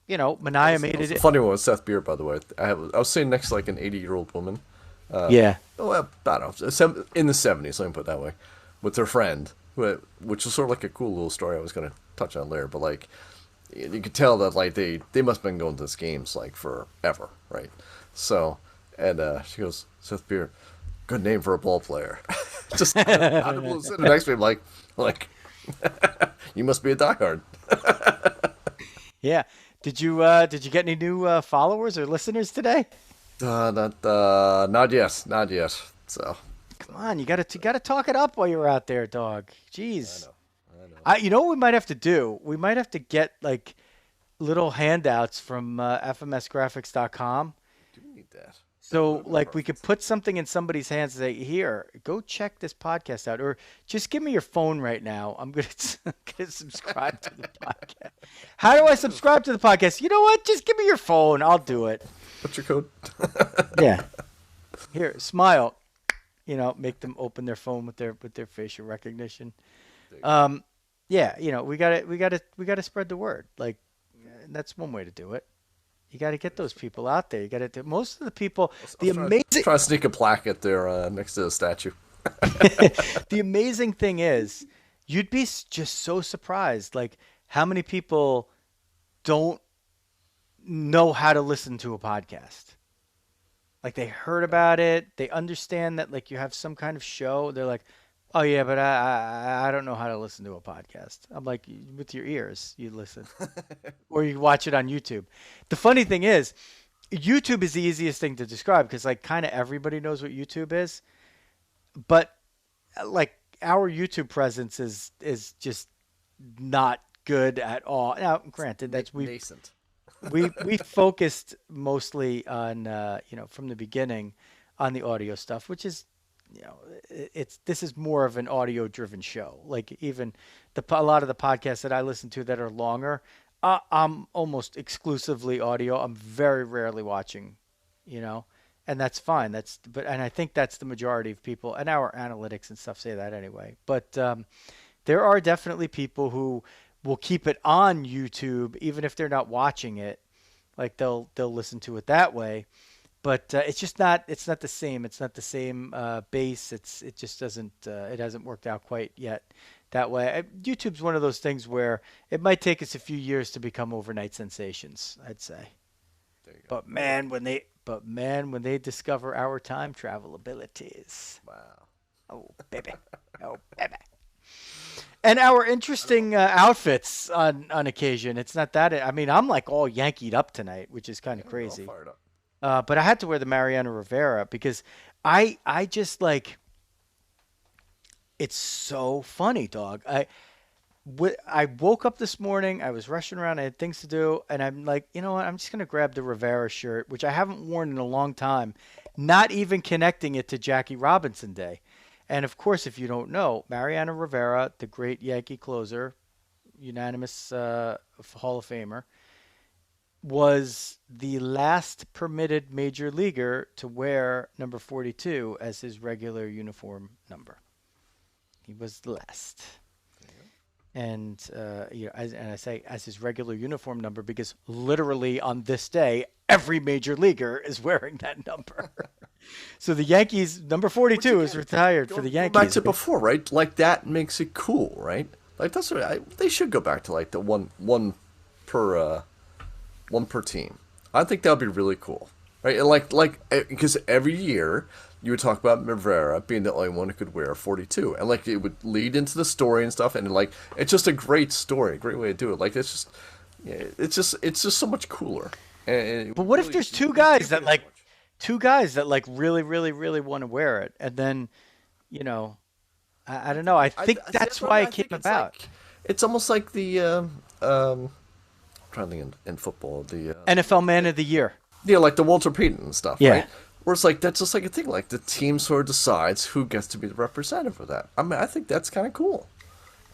Manaea made it. It's a funny one with Seth Beer, by the way. I was sitting next to like an 80-year-old woman. Yeah. I don't know, in the 70s, let me put it that way, with her friend, which was sort of like a cool little story I was going to touch on later. But like, you could tell that like they must have been going to these games like forever, right? So, and she goes, Seth Beer, good name for a ball player. Just out of the blue, sitting next to me, like, you must be a diehard. Yeah. Did you get any new followers or listeners today? Not yet. So come on, you gotta talk it up while you're out there, dog. Jeez. I know. You know what we might have to do? We might have to get like little handouts from fmsgraphics.com. Do we need that? That would So have been like we could perfect. put something in somebody's hands and say, "Here, go check this podcast out," or just give me your phone right now. I'm gonna I'm gonna subscribe to the podcast. How do I subscribe to the podcast? You know what? Just give me your phone. I'll do it. What's your code? Yeah. Here, smile. Make them open their phone with their facial recognition. There you go. Um, yeah, we gotta spread the word. Like that's one way to do it. You got to get That is those true. people out there. You got to do most of the people. I The was trying, amazing, trying to sneak a plaque there next to the statue. the amazing thing is, you'd be just so surprised, like how many people don't know how to listen to a podcast. Like they heard about it, they understand that like you have some kind of show. They're like, "Oh yeah, but I don't know how to listen to a podcast." I'm like, with your ears, you listen, or you watch it on YouTube. The funny thing is, YouTube is the easiest thing to describe because like kind of everybody knows what YouTube is, but like our YouTube presence is just not good at all. Now, granted, that's Nascent. we focused mostly on from the beginning on the audio stuff, which is it's this is more of an audio driven show. Like even a lot of the podcasts that I listen to that are longer, I'm almost exclusively audio. I'm very rarely watching, you know, and that's fine. And I think that's the majority of people, and our analytics and stuff say that anyway. But there are definitely people who will keep it on YouTube even if they're not watching it. Like they'll listen to it that way, but it's just not the same. It's not the same base. It just doesn't it hasn't worked out quite yet that way. YouTube's one of those things where it might take us a few years to become overnight sensations, I'd say. There you go. But man, when they discover our time travel abilities, Wow. oh baby, oh baby. And our I don't know. interesting outfits on occasion. It's not that. I mean, I'm like all Yankeed up tonight, which is kind Yeah, of you're all crazy. fired up. But I had to wear the Mariano Rivera because I just like it's so funny, dog. I woke up this morning. I was rushing around. I had things to do, and I'm like, you know what? I'm just gonna grab the Rivera shirt, which I haven't worn in a long time. Not even connecting it to Jackie Robinson Day. And of course, if you don't know, Mariano Rivera, the great Yankee closer, unanimous Hall of Famer, was the last permitted major leaguer to wear number 42 as his regular uniform number. He was the last. There you And and I say as his regular uniform number because literally on this day, every major leaguer is wearing that number. So the Yankees number Which 42 is again, retired for the going back Yankees. to before, right? Like that makes it cool, right? Like that's what they should go back to like the per one per team. I think that would be really cool, right? And because every year you would talk about Rivera being the only one who could wear 42, and like it would lead into the story and stuff, and like it's just a great story, a great way to do it. Like it's just, yeah, it's just so much cooler, and it But would what if really there's two you guys can't beat that it so like much. really, really, really want to wear it, and then, you know, I don't know. I think See, that's that's what I why mean. it I came think about. it's almost like the I'm trying to think in football NFL Man of the Year. yeah, like the Walter Payton and stuff, Yeah. right? Where it's like that's just like a thing, like the team sort of decides who gets to be the representative for that. I mean, I think that's kind of cool,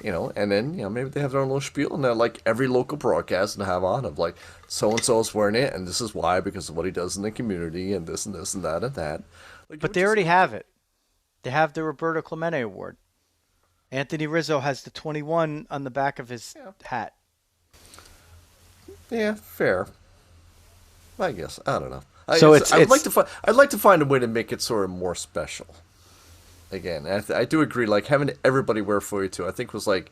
and then maybe they have their own little spiel, and then like every local broadcast and have on of like so and so is wearing it, and this is why because of what he does in the community, and this and this and that and that. Like But they already have it. They have the Roberto Clemente Award. Anthony Rizzo has the 21 on the back of his yeah, hat. yeah, fair. I guess I don't know. So it's I would like it's to find. I'd like to find a way to make it sort of more special. Again, I do agree. Like having everybody wear 42, I think was like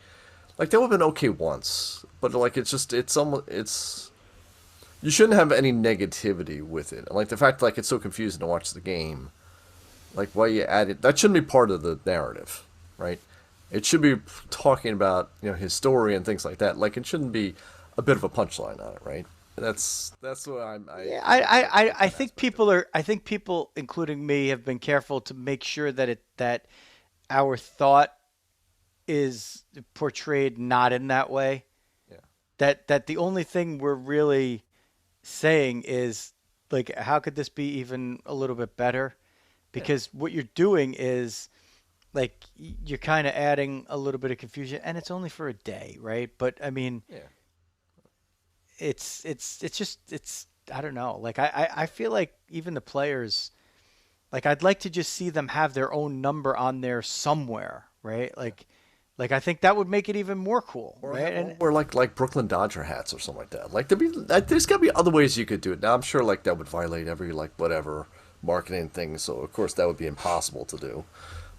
that would have been okay once, but like it's just it's almost it's you shouldn't have any negativity with it. Like the fact like it's so confusing to watch the game. Like why you add it? That shouldn't be part of the narrative, right? It should be talking about his story and things like that. Like it shouldn't be a bit of a punchline on it, right? That's what yeah, I would like I that think aspect of people it. are I think people including me have been careful to make sure that our thought is portrayed not in that way. Yeah. That the only thing we're really saying is like how could this be even a little bit better? Yeah, Because what you're doing is like you're kind of adding a little bit of confusion, and it's only for a day, right? But I mean, yeah. it's just it's I don't know. Like I feel like even the players, like I'd like to just see them have their own number on there somewhere, right? Like I think that would make it even more cool, Or right? have And all wear like Brooklyn Dodger hats or something like that. Like there's gotta be other ways you could do it. Now I'm sure like that would violate every like whatever marketing thing. So of course that would be impossible to do.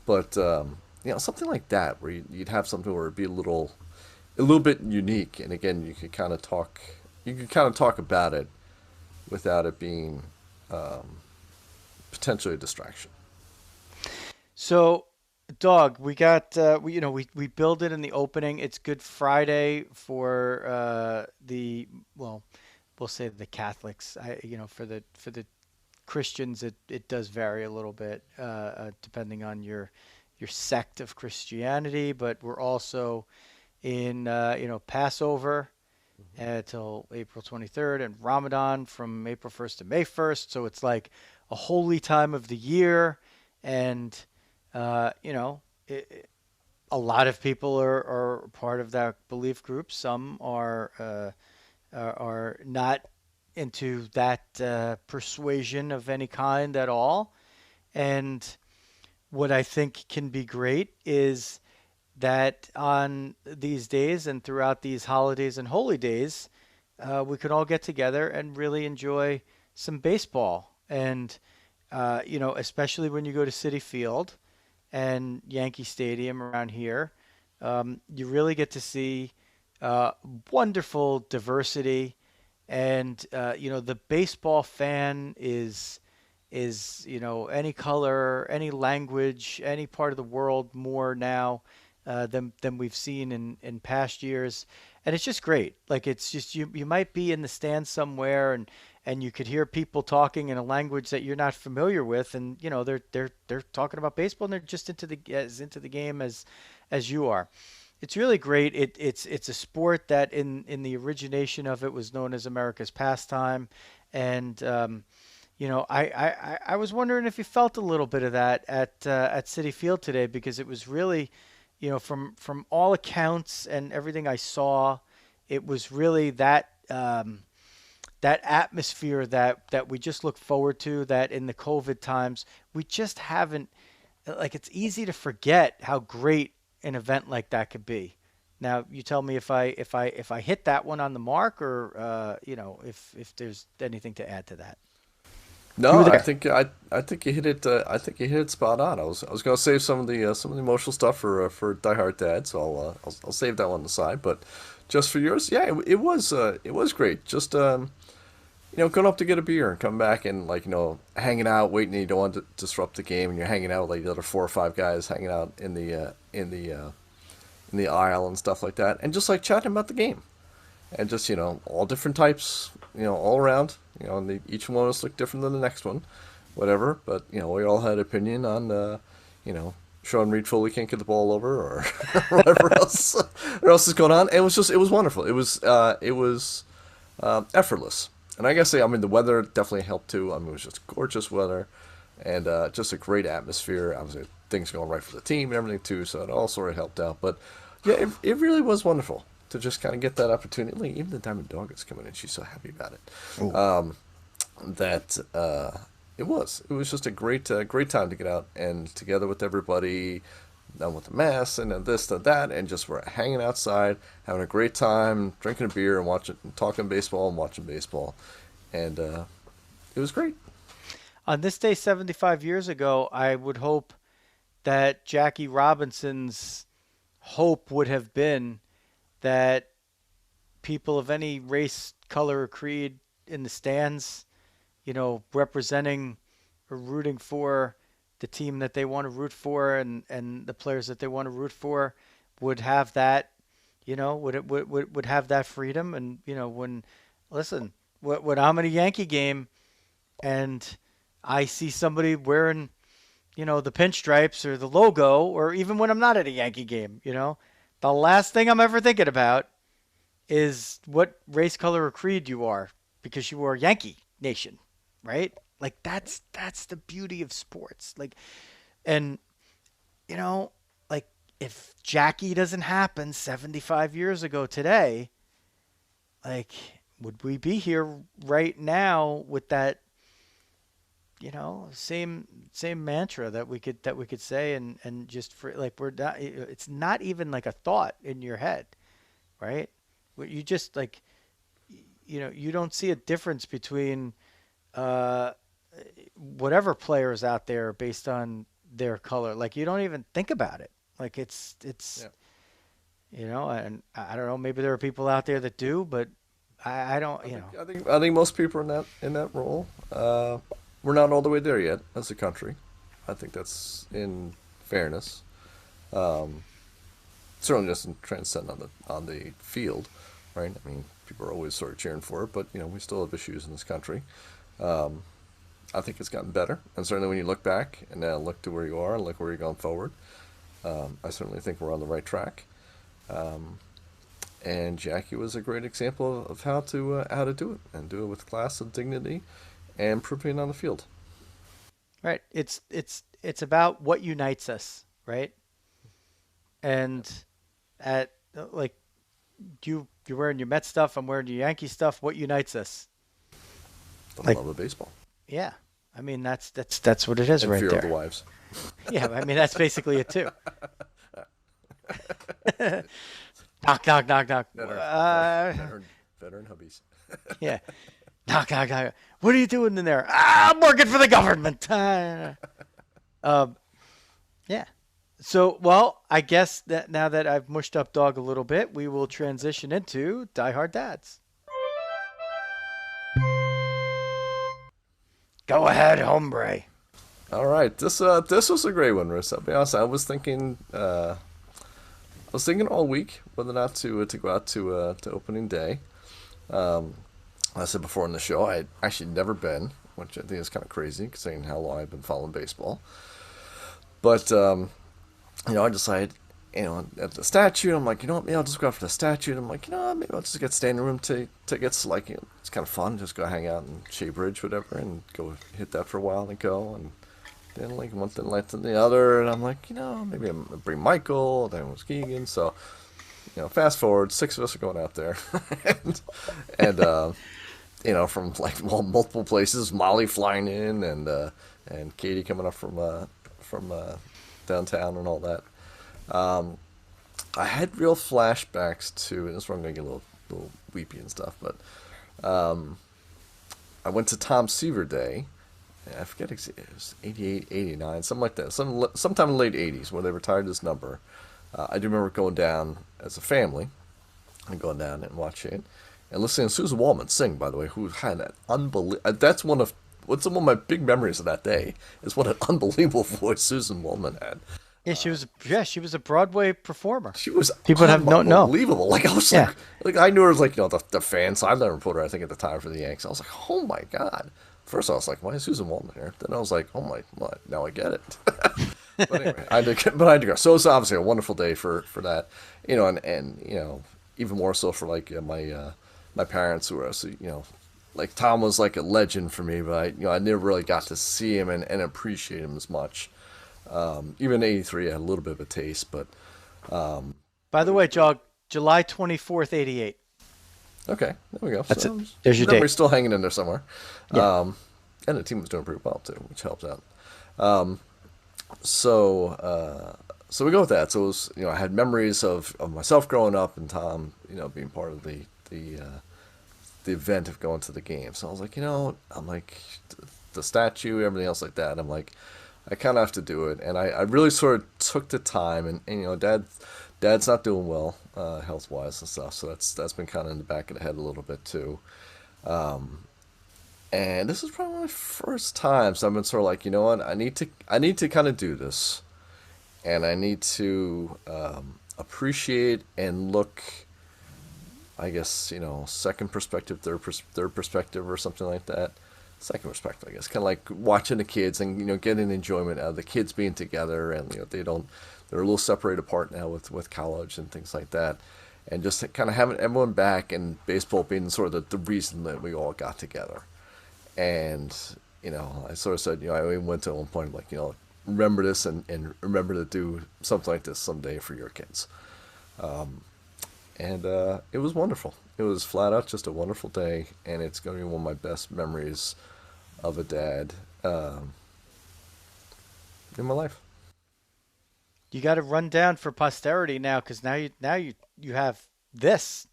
But something like that where you'd have something where it'd be a little bit unique, and again you could kind of talk about it without it being potentially a distraction. so, Dog, we got we build it in the opening. It's Good Friday for the well, we'll say the Catholics. For the Christians, it does vary a little bit depending on your sect of Christianity. But we're also in Passover till April 23rd, and Ramadan from April 1st to May 1st. So it's like a holy time of the year, and it, a lot of people are part of that belief group. Some are not into that persuasion of any kind at all. And what I think can be great is that on these days and throughout these holidays and holy days, we could all get together and really enjoy some baseball. And, especially when you go to Citi Field and Yankee Stadium around here, you really get to see uh, wonderful diversity. And, the baseball fan is any color, any language, any part of the world more now than we've seen in past years, and it's just great. Like it's just you might be in the stands somewhere and you could hear people talking in a language that you're not familiar with, and they're talking about baseball and they're just into the game as you are. It's really great. It's a sport that in the origination of it was known as America's pastime, and I was wondering if you felt a little bit of that at Citi Field today because it was really, from all accounts and everything I saw, it was really that atmosphere that we just look forward to. That in the COVID times we just haven't like it's easy to forget how great an event like that could be. Now you tell me if I hit that one on the mark or if there's anything to add to that. You No, were there. I think you hit it. I think you hit it spot on. I was gonna save some of the emotional stuff for Die Hard Dad, so I'll save that one on the side. But just for yours, yeah, it was great. Just going up to get a beer and come back and like hanging out, waiting. You don't want to disrupt the game, and you're hanging out with like the other four or five guys hanging out in the aisle and stuff like that, and just like chatting about the game and just all different types, all around, and each one of us looked different than the next one, whatever. But we all had opinion on, Sean Reed Foley can't get the ball over or whatever else, what else is going on. And it was wonderful. It was effortless. And I gotta say, I mean, the weather definitely helped too. I mean, it was just gorgeous weather and just a great atmosphere. Obviously, things going right for the team and everything too, so it all sort of helped out. But yeah, it really was wonderful to just kind of get that opportunity. Like, even the Diamond Dog is coming in; she's so happy about it. Oh. That it was just a great time to get out and together with everybody, done with the mass and then this and that, and just we're hanging outside, having a great time, drinking a beer and watching, talking baseball and watching baseball, and it was great. On this day 75 years ago, I would hope that Jackie Robinson's hope would have been that people of any race, color, or creed in the stands, representing or rooting for the team that they want to root for and the players that they want to root for would have that, would have that freedom. And, listen, when I'm at a Yankee game and I see somebody wearing, the pinstripes or the logo, or even when I'm not at a Yankee game, the last thing I'm ever thinking about is what race, color, or creed you are because you are Yankee Nation. right? Like that's the beauty of sports. Like, and you know, like if Jackie doesn't happen 75 years ago today, like would we be here right now with that, same mantra that we could say and just for like we're not it's not even like a thought in your head, right? Where you just like you don't see a difference between uh whatever players out there based on their color. Like you don't even think about it. Like it's Yeah. and I don't know, maybe there are people out there that do, but I don't, I think I think most people are in that role. We're not all the way there yet as a country. I think that's in fairness. Um, Certainly doesn't transcend on the field, right? I mean, people are always sort of cheering for it, but we still have issues in this country. Um, I think it's gotten better, and certainly when you look back and now look to where you are and look where you're going forward, I certainly think we're on the right track. Um, and Jackie was a great example of how to do it and do it with class and dignity and proving it on the field. right. It's about what unites us, right? And at like you're wearing your Met stuff, I'm wearing your Yankee stuff. What unites us? The Like, love of baseball yeah. I mean, that's what it is and right fear of the there. wives. Yeah, I mean that's basically it too. Knock, knock, knock, knock. Veteran, veteran hubbies. Yeah. Knock, knock, knock. What are you doing in there? I'm working for the government. Um, yeah. So, well, I guess that now that I've mushed up Dog a little bit, we will transition into Die Hard Dads. Go ahead, hombre. All right, this was a great one, Riss. I'll be honest. I was thinking all week whether or not to go out to opening day. Um, I said before in the show, I had actually never been, which I think is kind of crazy considering how long I've been following baseball. But I decided, at the statue, I'm like, maybe I'll just go out for the statue. And I'm like, maybe I'll just get standing room tickets. Like, it's kind of fun, just go hang out in Shea Bridge, whatever, and go hit that for a while and go. And then like one thing led to the other, and I'm like, maybe I'm gonna bring Michael. Then it was Keegan. So, fast forward, six of us are going out there, and from like multiple places, Molly flying in, and Katie coming up from downtown and all that. I had real flashbacks to, and this is where I'm gonna get a little weepy and stuff, but I went to Tom Seaver Day. I forget it was 88, 89, something like that. Sometime in the late 80s where they retired this number. I do remember going down as a family and going down and watching it and listening to Susan Wallman sing. By the way, who had that unbelievable. That's what's one of my big memories of that day is what an unbelievable voice Susan Wallman had. Yeah, she was a Broadway performer. She was People have don't know. unbelievable. Like I was Yeah. like I knew her as like the fan sideline reporter. I think at the time for the Yankees. I was like, oh my god. First I was like, why is Susan Wallman here? Then I was like, oh my, now I get it. But anyway, I digress. So it's obviously a wonderful day for that, and even more so for like my parents who were like Tom was like a legend for me, but I never really got to see him and appreciate him as much. Even in '83, I had a little bit of a taste, but By the way, Jog, July 24th, 88. okay, there we go. That's So it. There's your memory's date. still hanging in there somewhere. Yeah. And the team was doing pretty well too, which helps out. Um, so we go with that. So it was, I had memories of myself growing up and Tom, being part of the event of going to the game. So I was like, I'm like the statue, everything else like that. I'm like, I kind of have to do it, and I really sort of took the time, and Dad's not doing well health wise and stuff, so that's been kind of in the back of the head a little bit too. And this is probably my first time, so I've been sort of like, what, I need to kind of do this, and I need to appreciate and look, I guess, second perspective, third perspective, or something like that. Second perspective, I guess, kind of like watching the kids and getting enjoyment out of the kids being together, and they're a little separated apart now with college and things like that, and just kind of having everyone back and baseball being sort of the reason that we all got together. And, I sort of said, I even went to one point, like, remember this and remember to do something like this someday for your kids. And it was wonderful. It was flat out just a wonderful day, and it's going to be one of my best memories of a dad in my life. You got to run down for posterity now, because now you have this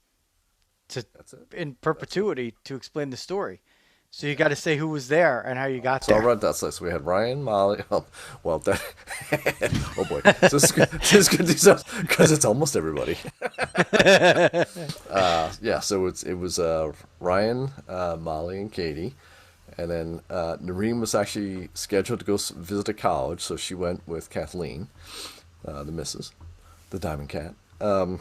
to That's it. in That's it. perpetuity to explain the story. So you got to say who was there and how you got So I'll there. run that list. We had Ryan, Molly. Well, that. Oh boy, this could do something because it's almost everybody. Yeah, so it was Ryan, Molly, and Katie, and then Noreen was actually scheduled to go visit a college, so she went with Kathleen, the missus, the Diamond Cat, and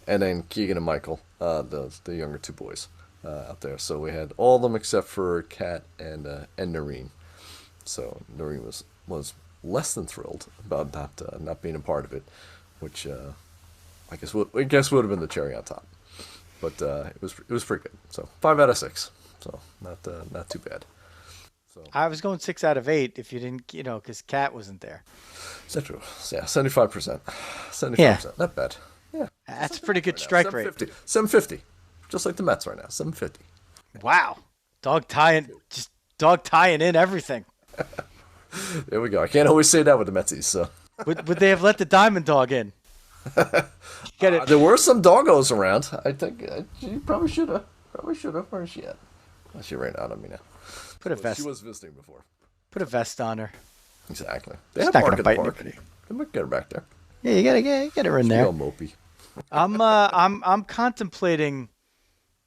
then Keegan and Michael, the younger two boys, out there. So we had all of them except for Kat and Noreen. So Noreen was less than thrilled about not being a part of it, which I guess would have been the cherry on top. But it was pretty good. So 5 out of 6. So not too bad. So I was going 6 out of 8 if you didn't, because Kat wasn't there. is that true? Yeah, 75%. Yeah, 75%. Not bad. Yeah, just that's a like the pretty Mets good right now. strike rate. 750. 750. Just like the Mets right now. 750. Wow, dog tying in everything. There we go. I can't always say that with the Metsies. So Would they have let the Diamond Dog in? Get it? there were some doggos around. I think she probably should have. Probably should have. Where is she at? Oh, she ran out on me now. Put a She vest. was visiting before. Put a vest on her. Exactly. They She's have not Mark gonna at the bite park. anybody. They might get her back there. Yeah, you gotta her in She's all there. mopey. I'm contemplating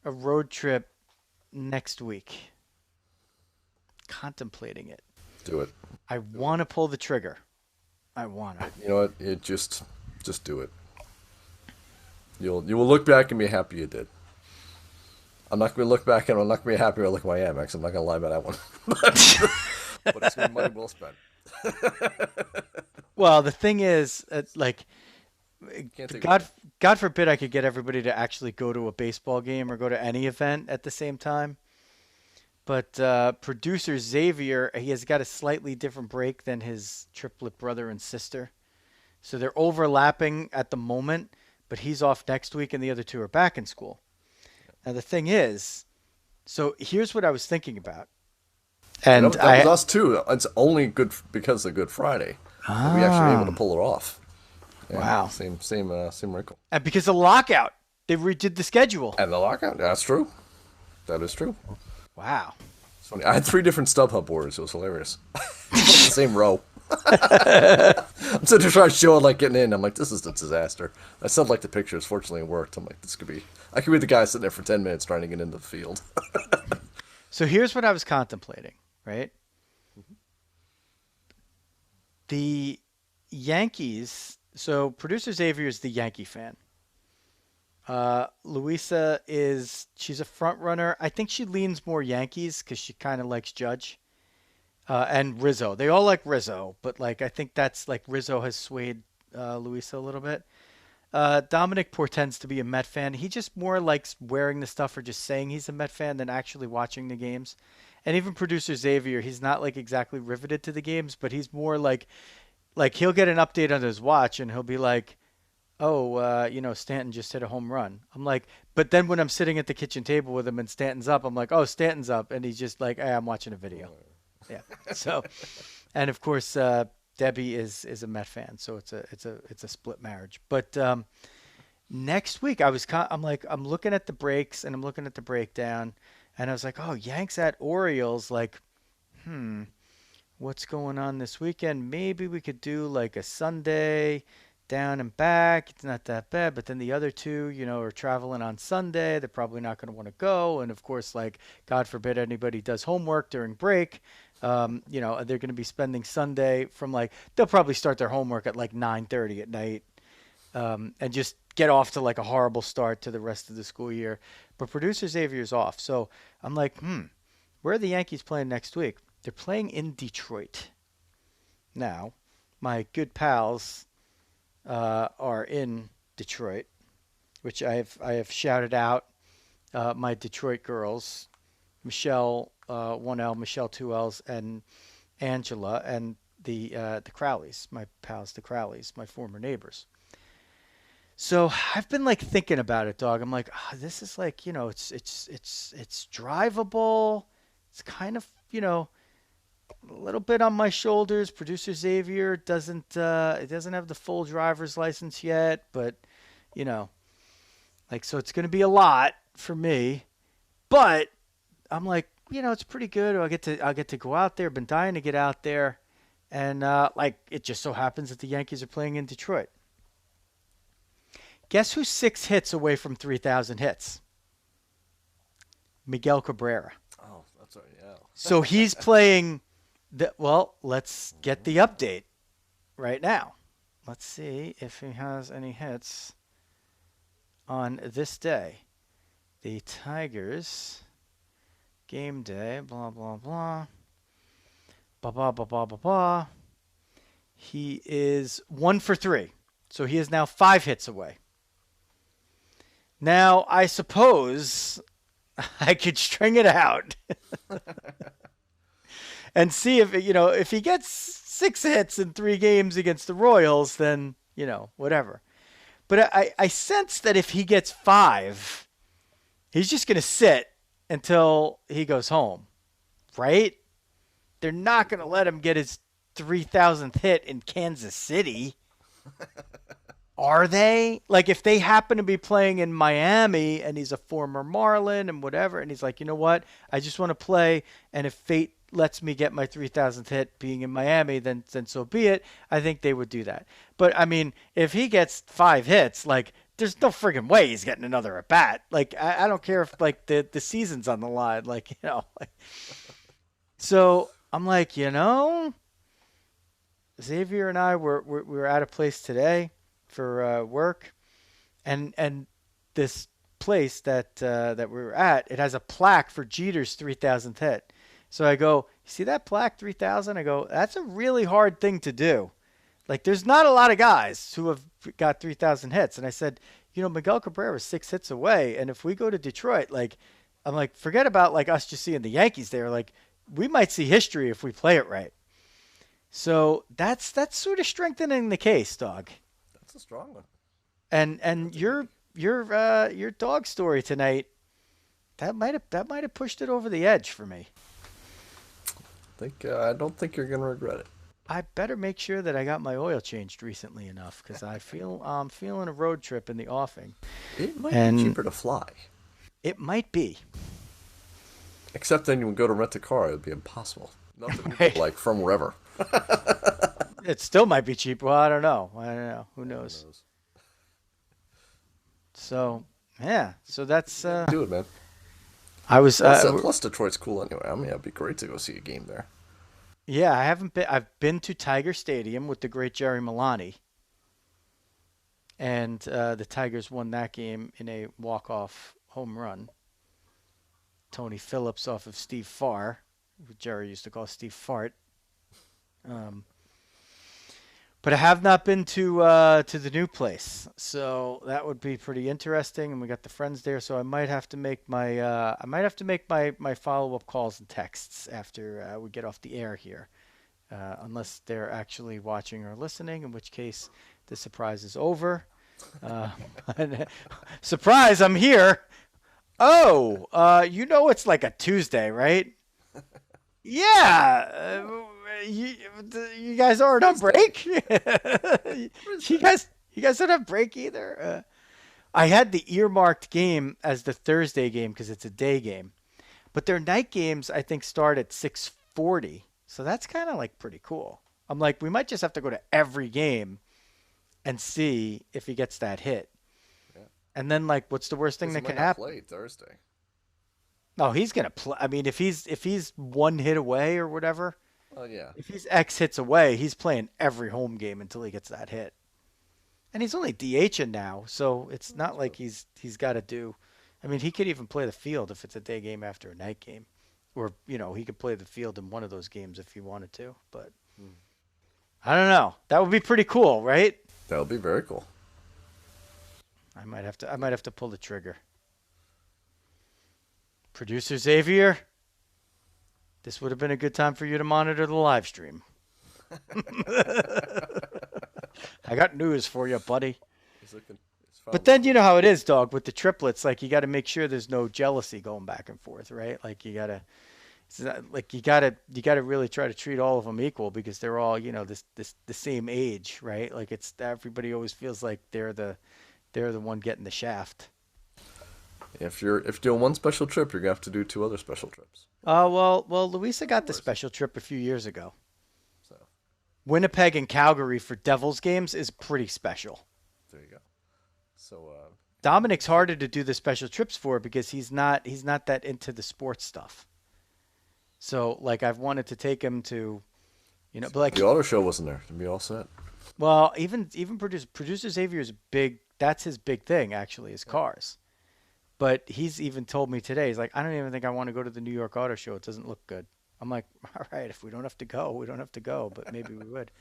a road trip next week. Contemplating it. Do it. I Do it. want to pull the trigger. I wanna. You know what? Just do it. You will look back and be happy you did. I'm not going to look back and I'm not going to be happy when I look at my Amex. I'm not going to lie about that one. But it's going to be money well spent. Well, the thing is, like, Can't take it God, away. God forbid I could get everybody to actually go to a baseball game or go to any event at the same time. But producer Xavier, he has got a slightly different break than his triplet brother and sister. So they're overlapping at the moment, but he's off next week and the other two are back in school. Now, the thing is, so here's what I was thinking about. And And that was us too. It's only good because of Good Friday that we actually were able to pull it off. Yeah, wow. same wrinkle. And because of the lockout, they redid the schedule. And the lockout. That's true. That is true. Wow. It's funny. I had 3 different StubHub orders. It was hilarious. The same row. I'm sitting there trying to show it, like getting in. I'm like, this is a disaster. I sent like the pictures. Fortunately, it worked. I'm like, I could be the guy sitting there for 10 minutes trying to get into the field. So here's what I was contemplating, right? The Yankees. So producer Xavier is the Yankee fan. Luisa she's a front runner. I think she leans more Yankees because she kind of likes Judge. And Rizzo. They all like Rizzo, but like I think that's like Rizzo has swayed Luisa a little bit. Dominic portends to be a Met fan. He just more likes wearing the stuff or just saying he's a Met fan than actually watching the games. And even producer Xavier, he's not like exactly riveted to the games, but he's more like he'll get an update on his watch and he'll be like, "Oh, Stanton just hit a home run." I'm like, but then when I'm sitting at the kitchen table with him and Stanton's up, I'm like, "Oh, Stanton's up," and he's just like, "Hey, I'm watching a video." Yeah. So, and of course, Debbie is a Met fan, so it's a split marriage. But next week, I'm looking at the breaks and I'm looking at the breakdown, and I was like, oh, Yanks at Orioles, like, what's going on this weekend? Maybe we could do like a Sunday down and back. It's not that bad. But then the other two, are traveling on Sunday. They're probably not going to want to go. And of course, like, God forbid anybody does homework during break. They're going to be spending Sunday from like, they'll probably start their homework at like 9:30 at night, and just get off to like a horrible start to the rest of the school year. But producer Xavier's off. So I'm like, where are the Yankees playing next week? They're playing in Detroit. Now, my good pals are in Detroit, which I have shouted out my Detroit girls, Michele one L, Michele, two L's, and Angela, and the Crowleys, my pals, the Crowleys, my former neighbors. So I've been like thinking about it, dog. I'm like, this is like, it's drivable. It's kind of, a little bit on my shoulders. Producer Xavier it doesn't have the full driver's license yet, but you know, like, so it's going to be a lot for me. But I'm like, it's pretty good. I'll get to go out there. Been dying to get out there, and like, it just so happens that the Yankees are playing in Detroit. Guess who's 6 hits away from 3,000 hits? Miguel Cabrera. Oh, that's right. Yeah. So he's playing. Well, let's get the update right now. Let's see if he has any hits on this day. The Tigers game day, blah, blah, blah. Blah, blah, blah, blah, blah, blah. He is 1 for 3. So he is now 5 hits away. Now, I suppose I could string it out and see if he gets 6 hits in 3 games against the Royals, then, whatever. But I sense that if he gets 5, he's just going to sit until he goes home, right? They're not going to let him get his 3,000th hit in Kansas City. Are they? Like, if they happen to be playing in Miami and he's a former Marlin and whatever, and he's like, you know what? I just want to play, and if fate lets me get my 3,000th hit being in Miami, then so be it. I think they would do that. But, I mean, if he gets 5 hits, like, there's no friggin' way he's getting another at bat. Like, I don't care if, like, the season's on the line. Like, Like, so I'm like, Xavier and I were at a place today for work, and this place that we were at, it has a plaque for Jeter's 3,000th hit. So I go, you see that plaque, 3,000? I go, that's a really hard thing to do. Like, there's not a lot of guys who have got 3,000 hits. And I said, Miguel Cabrera is 6 hits away, and if we go to Detroit, like, I'm like, forget about like us just seeing the Yankees there. Like, we might see history if we play it right. So that's sort of strengthening the case, dog. That's a strong one. And your dog story tonight, that might have pushed it over the edge for me. I don't think you're gonna regret it. I better make sure that I got my oil changed recently enough, because I'm feeling a road trip in the offing. It might be cheaper to fly. It might be. Except then you would go to rent a car. It would be impossible. Nothing Right. like from wherever. It still might be cheap. Well, I don't know. Who knows? So, yeah. So that's... Do it, man. I was... Plus Detroit's cool anyway. I mean, it'd be great to go see a game there. Yeah, I haven't been... I've been to Tiger Stadium with the great Jerry Milani. And the Tigers won that game in a walk-off home run. Tony Phillips off of Steve Farr, who Jerry used to call Steve Fart. But I have not been to the new place, so that would be pretty interesting. And we got the friends there, so I might have to make my my follow-up calls and texts after we get off the air here, unless they're actually watching or listening, in which case the surprise is over. Surprise! I'm here. Oh, it's like a Tuesday, right? Yeah. You guys aren't on break? You guys don't have break either? I had the earmarked game as the Thursday game because it's a day game. But their night games, I think, start at 6:40. So that's kind of like pretty cool. I'm like, we might just have to go to every game and see if he gets that hit. Yeah. And then, like, what's the worst thing that can happen? Play Thursday. No, he's gonna play. I mean, if he's 1 hit away or whatever. Oh yeah. If he's X hits away, he's playing every home game until he gets that hit. And he's only DHing now, so it's not like he's got to do. I mean, he could even play the field if it's a day game after a night game, or he could play the field in one of those games if he wanted to. But I don't know. That would be pretty cool, right? That would be very cool. I might have to pull the trigger. Producer Xavier, This would have been a good time for you to monitor the live stream. I got news for you, buddy. He's looking. He's But finally then you looking. know how it is, dog, with the triplets. Like you got to make sure there's no jealousy going back and forth, right? Like you gotta really try to treat all of them equal because they're all the same age, right? Like it's everybody always feels like they're the one getting the shaft. If you're doing one special trip, you're gonna have to do two other special trips. Well, Louisa got the Worse. special trip a few years ago. So Winnipeg and Calgary for Devils games is pretty special. there you go. So Dominic's harder to do the special trips for because he's not that into the sports stuff. So like I've wanted to take him to, but like the auto show wasn't there to be all set. well, even producer Xavier's big. That's his big thing actually, is cars. But he's even told me today, he's like, I don't even think I want to go to the New York Auto Show. It doesn't look good. I'm like, all right, if we don't have to go, we don't have to go. But maybe we would.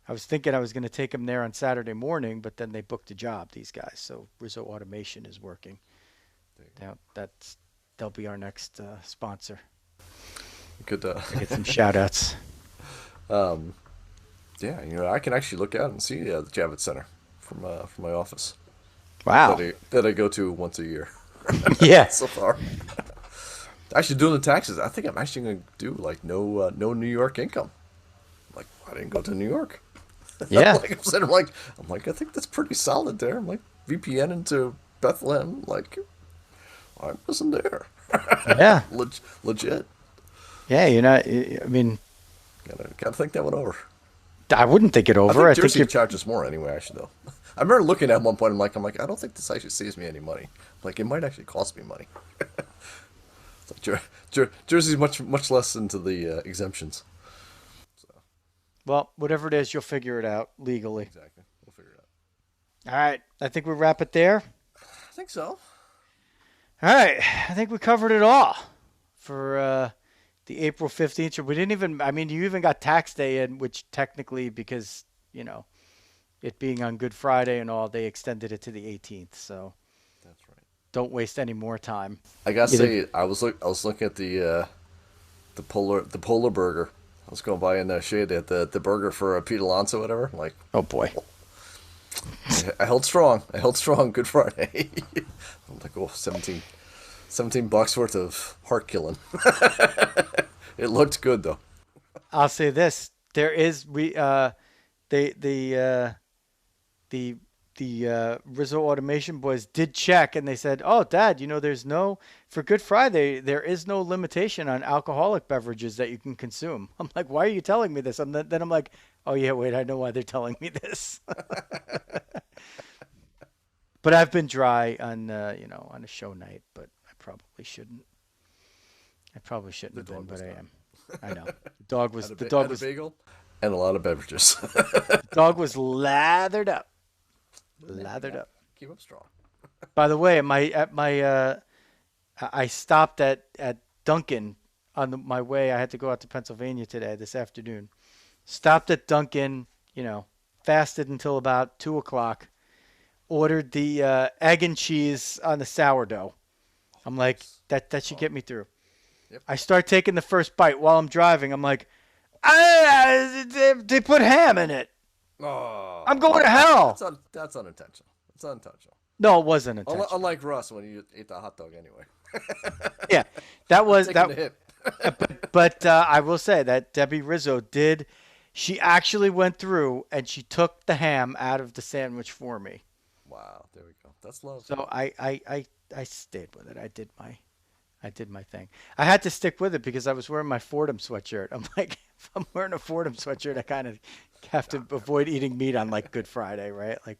I was thinking I was going to take him there on Saturday morning, but then they booked a job, these guys. So Rizzo Automation is working. Now they'll be our next sponsor. Good. I get some shout outs. Yeah, I can actually look out and see the Javits Center from my office Wow. that I go to once a year. Yeah. So far. Actually, doing the taxes, I think I'm actually going to do like no New York income. Like, I didn't go to New York. Yeah. I'm like, I think that's pretty solid there. I'm like, VPN into Bethlehem. Like, I wasn't there. Yeah. Legit. Yeah. I mean, Gotta think that one over. I wouldn't think it I over. think Jersey charges more anyway, actually, though. I remember looking at one point, I'm like, I don't think this actually saves me any money. Like, it might actually cost me money. It's like Jersey's much less into the exemptions. So, Well, whatever it is, you'll figure it out legally. exactly. We'll figure it out. All right. I think we wrap it there. I think so. All right. I think we covered it all for the April 15th. We didn't even, I mean, you even got tax day in, which technically, because, it being on Good Friday and all, they extended it to the 18th. So That's right. don't waste any more time. I gotta say, I was looking at the polar burger. I was going by in the shade at the burger for Pete Alonso, whatever. I'm like, Oh, boy. I held strong. Good Friday. I'm like, oh, $17 worth of heart killing. It looked good though. I'll say this. There is, the Rizzo Automation boys did check and they said, oh, Dad, for Good Friday, there is no limitation on alcoholic beverages that you can consume. I'm like, why are you telling me this? Then I'm like, oh, yeah, wait, I know why they're telling me this. But I've been dry on a show night, but I probably shouldn't. The Have been, dog but was I done. am. I know. The dog was Had a bagel and a lot of beverages. dog was lathered up. Lathered up. Keep up strong. By the way, I stopped at Dunkin' on my way. I had to go out to Pennsylvania this afternoon. Stopped at Dunkin', fasted until about 2:00. Ordered the egg and cheese on the sourdough. I'm like, that should get me through. Yep. I start taking the first bite while I'm driving. I'm like, they put ham in it. Oh, I'm going to hell. That's unintentional. It's unintentional. No, it wasn't intentional. Unlike Russ when you ate the hot dog anyway. Yeah, that was Taking that. a hit. But I will say that Debbie Rizzo did. She actually went through and she took the ham out of the sandwich for me. Wow, there we go. That's love. So I stayed with it. I did my thing. I had to stick with it because I was wearing my Fordham sweatshirt. I'm like, if I'm wearing a Fordham sweatshirt, I kind of have to avoid eating meat on like Good Friday, right? Like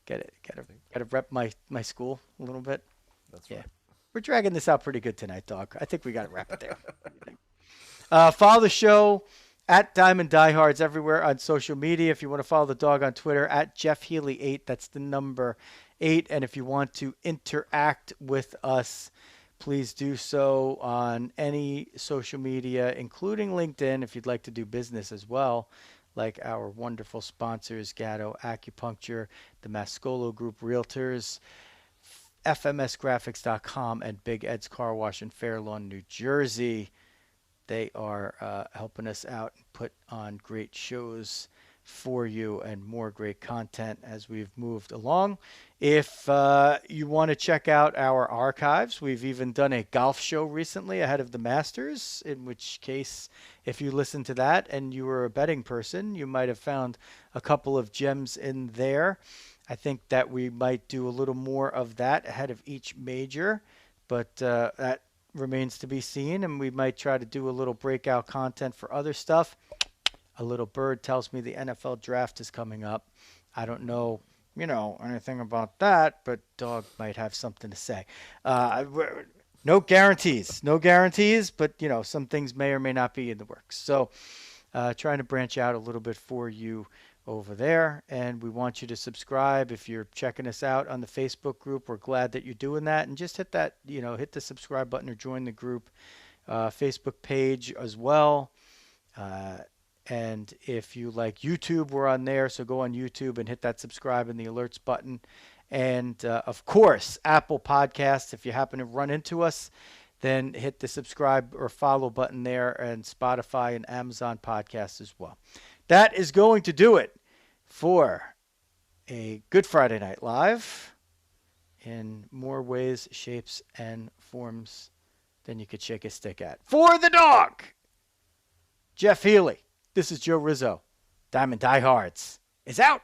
gotta rep my school a little bit. That's Yeah. right. We're dragging this out pretty good tonight, Dog. I think we got to wrap it there. Follow the show at Diamond Diehards everywhere on social media. If you want to follow the dog on Twitter, at Jeff Healy 8. That's the number 8. And if you want to interact with us, please do so on any social media, including LinkedIn, if you'd like to do business as well, like our wonderful sponsors, Gatto Acupuncture, the Mascolo Group Realtors, fmsgraphics.com, and Big Ed's Car Wash in Fair Lawn, New Jersey. They are helping us out and put on great shows for you and more great content as we've moved along. If you want to check out our archives, we've even done a golf show recently ahead of the Masters, in which case, if you listen to that and you were a betting person, you might have found a couple of gems in there. I think that we might do a little more of that ahead of each major, but that remains to be seen, and we might try to do a little breakout content for other stuff. A little bird tells me the NFL draft is coming up. I don't know, anything about that, but Dawg might have something to say. No guarantees, but some things may or may not be in the works. So, trying to branch out a little bit for you over there, and we want you to subscribe. If you're checking us out on the Facebook group, we're glad that you're doing that, and just hit that, hit the subscribe button or join the group Facebook page as well. And if you like YouTube, we're on there, so go on YouTube and hit that subscribe and the alerts button. And of course, Apple Podcasts, if you happen to run into us, then hit the subscribe or follow button there, and Spotify and Amazon Podcasts as well. That is going to do it for a Good Friday Night Live in more ways, shapes, and forms than you could shake a stick at. For the Dawg, Jeff Healy, this is Joe Rizzo. Diamond Diehards is out.